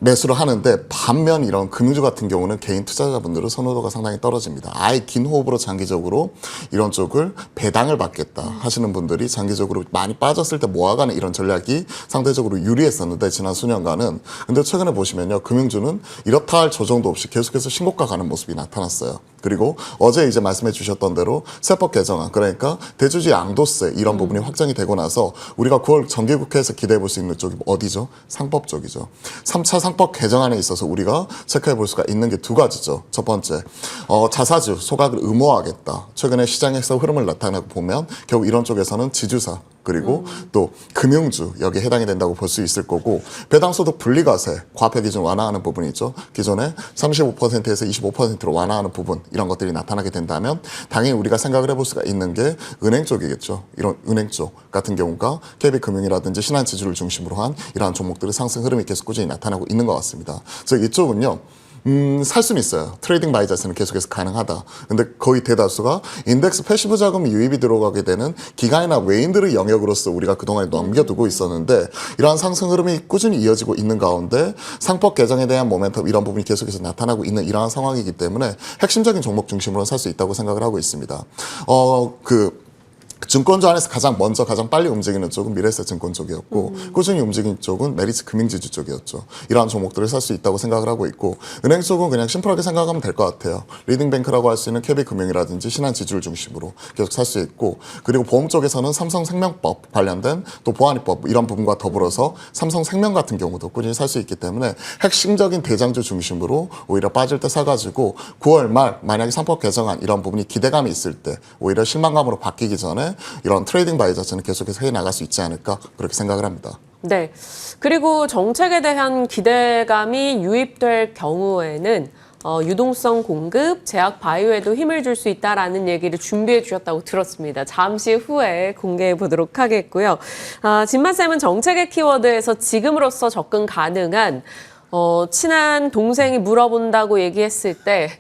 매수를 하는데 반면 이런 금융주 같은 경우는 개인 투자자분들은 선호도가 상당히 떨어집니다. 아예 긴 호흡으로 장기적으로 이런 쪽을 배당을 받겠다 하시는 분들이 장기적으로 많이 빠졌을 때 모아가는 이런 전략이 상대적으로 유리했었는데 지난 수년간은 근데 최근에 보시면요 금융주는 이렇다 할 조정도 없이 계속해서 신고가 가는 모습이 나타났어요. 그리고 어제 이제 말씀해 주셨던 대로 세법 개정안 그러니까 대주주 양도세 이런 부분이 확정이 되고 나서 우리가 9월 정기국회에서 기대해 볼 수 있는 쪽이 어디죠? 상법 쪽이죠. 3차 상법 개정안에 있어서 우리가 체크해 볼 수가 있는 게 두 가지죠. 첫 번째 자사주 소각을 의무화하겠다. 최근에 시장에서 흐름을 나타내고 보면 결국 이런 쪽에서는 지주사 그리고 또 금융주 여기에 해당이 된다고 볼 수 있을 거고 배당소득 분리과세 과표 기준 완화하는 부분이 있죠. 기존에 35%에서 25%로 완화하는 부분 이런 것들이 나타나게 된다면 당연히 우리가 생각을 해볼 수가 있는 게 은행 쪽이겠죠. 이런 은행 쪽 같은 경우가 KB금융이라든지 신한지주를 중심으로 한 이러한 종목들의 상승 흐름이 계속 꾸준히 나타나고 있는 것 같습니다. 그래서 이쪽은요. 살 수는 있어요. 트레이딩 바이 자세는 계속해서 가능하다. 근데 거의 대다수가 인덱스 패시브 자금이 유입이 들어가게 되는 기관이나 외인들의 영역으로서 우리가 그동안에 넘겨두고 있었는데 이러한 상승 흐름이 꾸준히 이어지고 있는 가운데 상법 개정에 대한 모멘텀 이런 부분이 계속해서 나타나고 있는 이러한 상황이기 때문에 핵심적인 종목 중심으로 살 수 있다고 생각을 하고 있습니다. 증권주 안에서 가장 빨리 움직이는 쪽은 미래에셋증권 쪽이었고 꾸준히 움직이는 쪽은 메리츠 금융지주 쪽이었죠. 이러한 종목들을 살 수 있다고 생각을 하고 있고 은행 쪽은 그냥 심플하게 생각하면 될 것 같아요. 리딩뱅크라고 할 수 있는 KB금융이라든지 신한지주를 중심으로 계속 살 수 있고 그리고 보험 쪽에서는 삼성생명법 관련된 또 보안입법 이런 부분과 더불어서 삼성생명 같은 경우도 꾸준히 살 수 있기 때문에 핵심적인 대장주 중심으로 오히려 빠질 때 사가지고 9월 말 만약에 상법 개정안 이런 부분이 기대감이 있을 때 오히려 실망감으로 바뀌기 전에 이런 트레이딩 바이 자체는 계속해서 해나갈 수 있지 않을까 그렇게 생각을 합니다. 네. 그리고 정책에 대한 기대감이 유입될 경우에는 유동성 공급, 제약 바이오에도 힘을 줄 수 있다라는 얘기를 준비해 주셨다고 들었습니다. 잠시 후에 공개해 보도록 하겠고요. 진만쌤은 정책의 키워드에서 지금으로서 접근 가능한 친한 동생이 물어본다고 얘기했을 때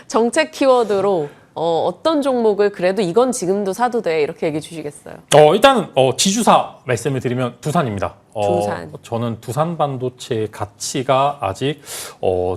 정책 키워드로 어떤 종목을 그래도 이건 지금도 사도 돼 이렇게 얘기해 주시겠어요? 일단 지주사 말씀을 드리면 두산입니다. 두산. 저는 두산 반도체의 가치가 아직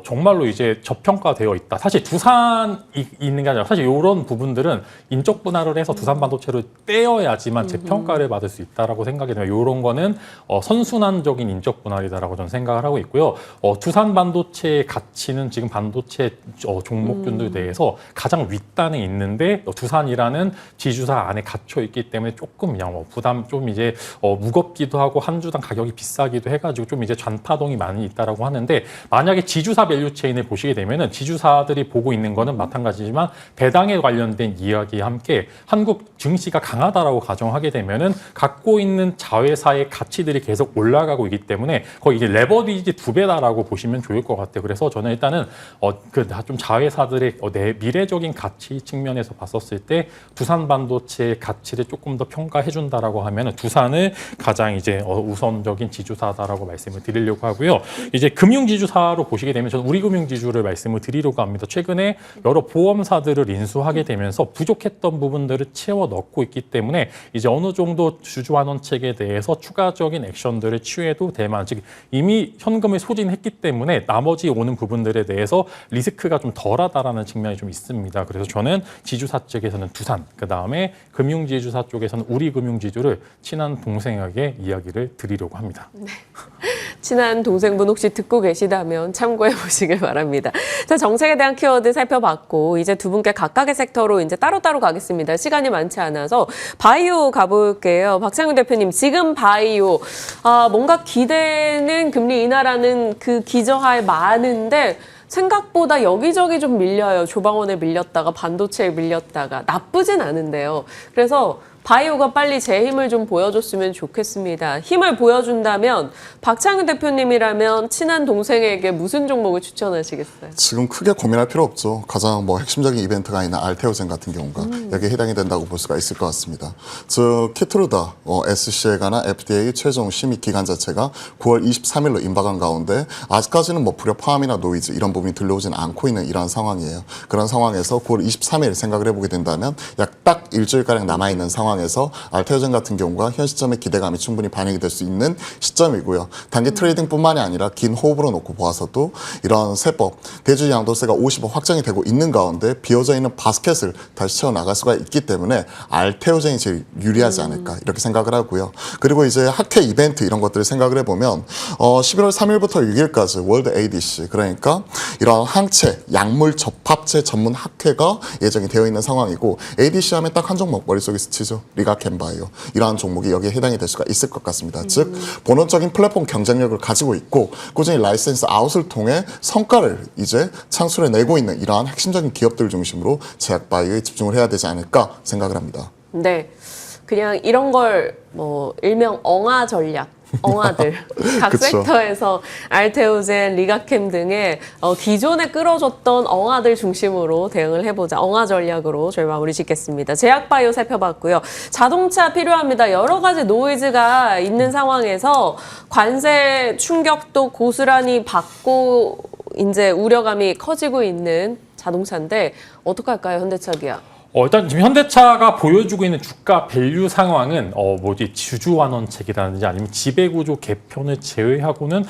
정말로 이제 저평가되어 있다. 사실 두산이 있는 게 아니라 사실 이런 부분들은 인적 분할을 해서 두산 반도체를 떼어야지만 재평가를 받을 수 있다라고 생각이 돼요. 이런 거는 선순환적인 인적 분할이다라고 저는 생각을 하고 있고요. 두산 반도체의 가치는 지금 반도체 종목군들 내에서 가장 윗단에 있는데 두산이라는 지주사 안에 갇혀 있기 때문에 조금 그냥 부담 좀 이제 무겁기도 하고 한 주당 가격이 비싸기도 해가지고 좀 이제 잔파동이 많이 있다라고 하는데 만약에 지주사 밸류 체인을 보시게 되면은 지주사들이 보고 있는 거는 마찬가지지만 배당에 관련된 이야기와 함께 한국 증시가 강하다라고 가정하게 되면은 갖고 있는 자회사의 가치들이 계속 올라가고 있기 때문에 거의 이제 레버리지 2배다라고 보시면 좋을 것 같아요. 그래서 저는 일단은 좀 자회사들의 미래적인 가치 측면에서 봤었을 때 두산 반도체의 가치를 조금 더 평가해 준다라고 하면은 두산을 가장 이제 우선적인 지주사다라고 말씀을 드리려고 하고요. 이제 금융지주사로 보시게 되면 저는 우리금융지주를 말씀을 드리려고 합니다. 최근에 여러 보험사들을 인수하게 되면서 부족했던 부분들을 채워 넣고 있기 때문에 이제 어느 정도 주주환원 책에 대해서 추가적인 액션들을 취해도 될 만한 즉 이미 현금을 소진했기 때문에 나머지 오는 부분들에 대해서 리스크가 좀 덜하다라는 측면이 좀 있습니다. 그래서 저는 지주사 쪽에서는 두산, 그 다음에 금융지주사 쪽에서는 우리금융지주를 친한 동생에게 이야기를 드리려고 합니다. 네. 친한 동생분 혹시 듣고 계시다면 참고해 보시길 바랍니다. 자, 정책에 대한 키워드 살펴봤고 이제 두 분께 각각의 섹터로 이제 따로따로 가겠습니다. 시간이 많지 않아서 바이오 가볼게요. 박창윤 대표님, 지금 바이오 뭔가 기대는 금리 인하라는 그 기저하에 많은데 생각보다 여기저기 좀 밀려요. 조방원에 밀렸다가 반도체에 밀렸다가 나쁘진 않은데요. 그래서 바이오가 빨리 제 힘을 좀 보여줬으면 좋겠습니다. 힘을 보여준다면 박창근 대표님이라면 친한 동생에게 무슨 종목을 추천하시겠어요? 지금 크게 고민할 필요 없죠. 가장 뭐 핵심적인 이벤트가 있는 알테오젠 같은 경우가 여기에 해당이 된다고 볼 수가 있을 것 같습니다. 즉 키트루다 SC에 관한 FDA 최종 심의 기간 자체가 9월 23일로 임박한 가운데 아직까지는 뭐 불협화음이나 노이즈 이런 부분이 들려오지는 않고 있는 이러한 상황이에요. 그런 상황에서 9월 23일 생각을 해보게 된다면 약 딱 일주일가량 남아있는 상황에서 알테오젠 같은 경우가 현 시점의 기대감이 충분히 반영이 될 수 있는 시점이고요. 단기 트레이딩뿐만이 아니라 긴 호흡으로 놓고 보아서도 이런 세법, 대주 양도세가 50억 확정이 되고 있는 가운데 비어져 있는 바스켓을 다시 채워나갈 수가 있기 때문에 알테오젠이 제일 유리하지 않을까 이렇게 생각을 하고요. 그리고 이제 학회 이벤트 이런 것들을 생각을 해보면 11월 3일부터 6일까지 월드 ADC 그러니까 이런 항체, 약물 접합체 전문 학회가 예정이 되어 있는 상황이고 ADC 하면 딱 한 종목 머릿속에 스치죠. 리가캠바이오. 이러한 종목이 여기에 해당이 될 수가 있을 것 같습니다. 즉 본원적인 플랫폼 경쟁력을 가지고 있고 꾸준히 라이센스 아웃을 통해 성과를 이제 창출해내고 있는 이러한 핵심적인 기업들 중심으로 제약바이오에 집중을 해야 되지 않을까 생각을 합니다. 네, 그냥 이런 걸 뭐 일명 엉아 전략, 엉아들 각 그쵸. 섹터에서 알테오젠, 리가캠 등의 기존에 끌어줬던 엉아들 중심으로 대응을 해보자. 엉아 전략으로 저희 마무리 짓겠습니다. 제약바이오 살펴봤고요. 자동차 필요합니다. 여러 가지 노이즈가 있는 상황에서 관세 충격도 고스란히 받고 이제 우려감이 커지고 있는 자동차인데 어떡할까요, 현대차기아? 일단 지금 현대차가 보여주고 있는 주가 밸류 상황은 주주환원책이라든지 아니면 지배구조 개편을 제외하고는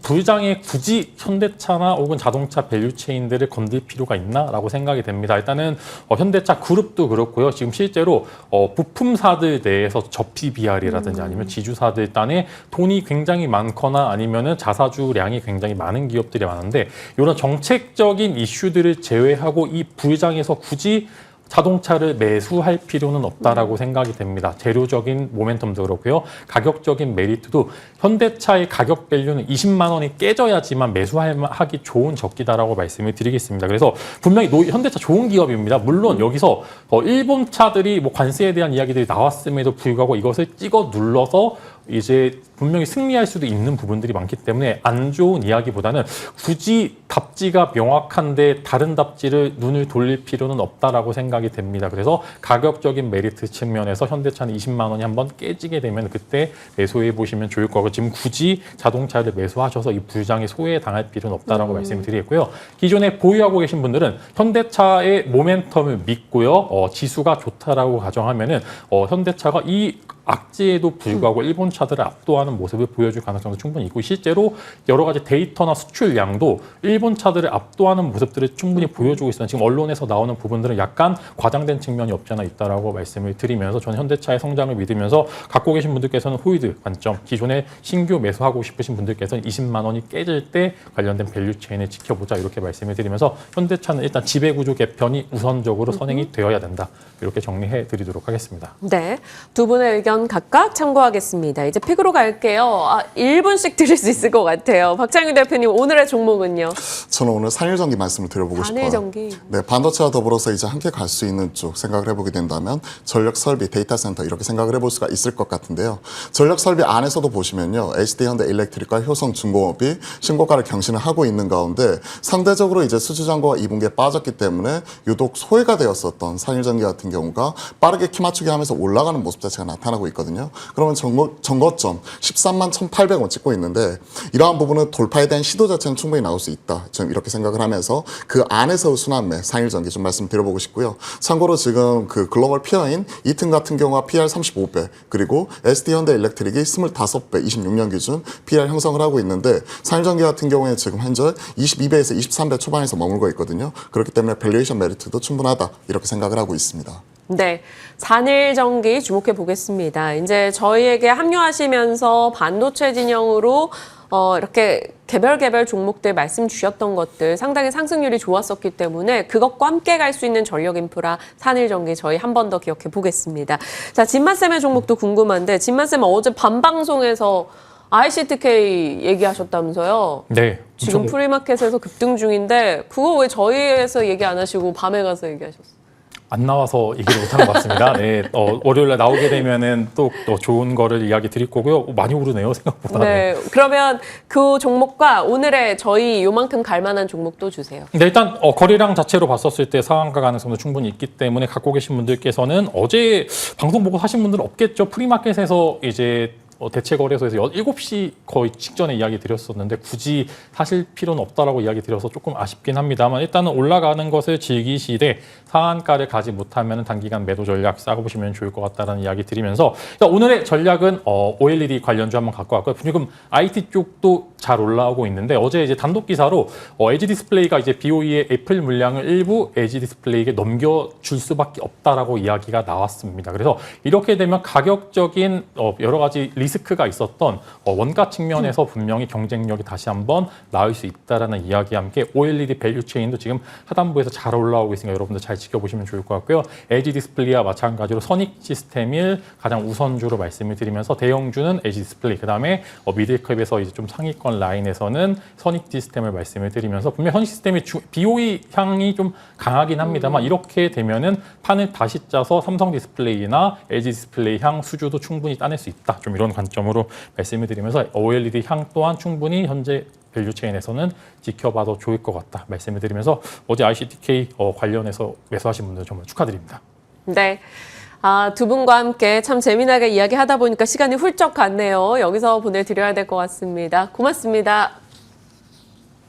부장에 굳이 현대차나 혹은 자동차 밸류체인들을 건들 필요가 있나라고 생각이 됩니다. 일단은 현대차 그룹도 그렇고요. 지금 실제로 부품사들 내에서 접히 BR이라든지 아니면 지주사들 단에 돈이 굉장히 많거나 아니면은 자사주량이 굉장히 많은 기업들이 많은데 이런 정책적인 이슈들을 제외하고 이 부장에서 굳이 자동차를 매수할 필요는 없다라고 생각이 됩니다. 재료적인 모멘텀도 그렇고요. 가격적인 메리트도 현대차의 가격 밸류는 20만 원이 깨져야지만 매수하기 좋은 적기다라고 말씀을 드리겠습니다. 그래서 분명히 현대차 좋은 기업입니다. 물론 여기서 일본 차들이 뭐 관세에 대한 이야기들이 나왔음에도 불구하고 이것을 찍어 눌러서 이제 분명히 승리할 수도 있는 부분들이 많기 때문에 안 좋은 이야기보다는 굳이 답지가 명확한데 다른 답지를 눈을 돌릴 필요는 없다라고 생각이 됩니다. 그래서 가격적인 메리트 측면에서 현대차는 20만 원이 한번 깨지게 되면 그때 매수해 보시면 좋을 거고 지금 굳이 자동차를 매수하셔서 이 부장에 소외당할 필요는 없다라고 말씀을 드리겠고요. 기존에 보유하고 계신 분들은 현대차의 모멘텀을 믿고요. 지수가 좋다라고 가정하면은 현대차가 이 악재에도 불구하고 일본 차들을 압도하는 모습을 보여줄 가능성도 충분히 있고 실제로 여러 가지 데이터나 수출량도 일본 차들을 압도하는 모습들을 충분히 보여주고 있어요. 지금 언론에서 나오는 부분들은 약간 과장된 측면이 없지 않아 있다라고 말씀을 드리면서 저는 현대차의 성장을 믿으면서 갖고 계신 분들께서는 홀드 관점, 기존에 신규 매수하고 싶으신 분들께서는 20만 원이 깨질 때 관련된 밸류 체인을 지켜보자 이렇게 말씀을 드리면서 현대차는 일단 지배구조 개편이 우선적으로 선행이 되어야 된다. 이렇게 정리해 드리도록 하겠습니다. 네, 두 분의 의견 각각 참고하겠습니다. 이제 픽으로 갈게요. 1분씩 드릴 수 있을 것 같아요. 박창규 대표님, 오늘의 종목은요? 저는 오늘 산일전기 말씀을 드려보고 싶어요. 산일전기. 네, 반도체와 더불어서 이제 함께 갈 수 있는 쪽 생각을 해보게 된다면 전력 설비, 데이터 센터 이렇게 생각을 해볼 수가 있을 것 같은데요. 전력 설비 안에서도 보시면요, HD 현대 일렉트릭과 효성 중공업이 신고가를 경신을 하고 있는 가운데 상대적으로 이제 수주 잔고가 2분기에 빠졌기 때문에 유독 소외가 되었었던 산일전기 같은 경우가 빠르게 키 맞추기 하면서 올라가는 모습 자체가 나타나고 있거든요. 그러면 전고점 13만 1,800원 찍고 있는데 이러한 부분은 돌파에 대한 시도 자체는 충분히 나올 수 있다. 좀 이렇게 생각을 하면서 그 안에서 순환매 상일전기 좀 말씀드려보고 싶고요. 참고로 지금 그 글로벌 피어인 이튼 같은 경우가 PR 35배 그리고 SD 현대 일렉트릭이 25배 26년 기준 PR 형성을 하고 있는데 상일전기 같은 경우에 지금 현재 22배에서 23배 초반에서 머물고 있거든요. 그렇기 때문에 밸류에이션 메리트도 충분하다 이렇게 생각을 하고 있습니다. 네, 산일전기 주목해 보겠습니다. 이제 저희에게 합류하시면서 반도체 진영으로 이렇게 개별 종목들 말씀 주셨던 것들 상당히 상승률이 좋았었기 때문에 그것과 함께 갈 수 있는 전력 인프라 산일전기 저희 한 번 더 기억해 보겠습니다. 자, 진만쌤의 종목도 궁금한데 진만쌤은 어제 밤방송에서 ICTK 얘기하셨다면서요? 네. 지금 프리마켓에서 급등 중인데 그거 왜 저희에서 얘기 안 하시고 밤에 가서 얘기하셨어요? 안 나와서 얘기를 못한 것 같습니다. 네, 월요일에 나오게 되면은 또 좋은 거를 이야기 드릴 거고요. 많이 오르네요, 생각보다. 네. 그러면 그 종목과 오늘의 저희 요만큼 갈 만한 종목도 주세요. 네, 일단 거래량 자체로 봤었을 때 상한가 가능성도 충분히 있기 때문에 갖고 계신 분들께서는 어제 방송 보고 사신 분들은 없겠죠. 프리마켓에서 이제 대체 거래소에서 7시 거의 직전에 이야기 드렸었는데 굳이 사실 필요는 없다라고 이야기 드려서 조금 아쉽긴 합니다만 일단은 올라가는 것을 즐기시되 상한가를 가지 못하면 단기간 매도 전략 싸고 보시면 좋을 것 같다는 이야기 드리면서 일단 오늘의 전략은 OLED 관련주 한번 갖고 왔고요. 지금 IT 쪽도 잘 올라오고 있는데 어제 이제 단독 기사로 에지 디스플레이가 이제 BOE의 애플 물량을 일부 에지 디스플레이에게 넘겨줄 수밖에 없다라고 이야기가 나왔습니다. 그래서 이렇게 되면 가격적인 여러 가지 리스크가 있었던 원가 측면에서 분명히 경쟁력이 다시 한번 나올 수 있다라는 이야기와 함께 OLED 밸류 체인도 지금 하단부에서 잘 올라오고 있으니까 여러분들 잘 지켜보시면 좋을 것 같고요. 에지 디스플레이와 마찬가지로 선익 시스템을 가장 우선주로 말씀을 드리면서 대형주는 에지 디스플레이, 그다음에 미들컵에서 이제 좀 상위권 라인에서는 선익 시스템을 말씀을 드리면서 분명 선익 시스템이 BOE 향이 좀 강하긴 합니다만 이렇게 되면은 판을 다시 짜서 삼성 디스플레이나 LG 디스플레이 향 수주도 충분히 따낼 수 있다. 좀 이런 관점으로 말씀을 드리면서 OLED 향 또한 충분히 현재 밸류 체인에서는 지켜봐도 좋을 것 같다 말씀을 드리면서 어제 ICTK 관련해서 매수하신 분들 정말 축하드립니다. 네. 두 분과 함께 참 재미나게 이야기하다 보니까 시간이 훌쩍 갔네요. 여기서 보내드려야 될 것 같습니다. 고맙습니다.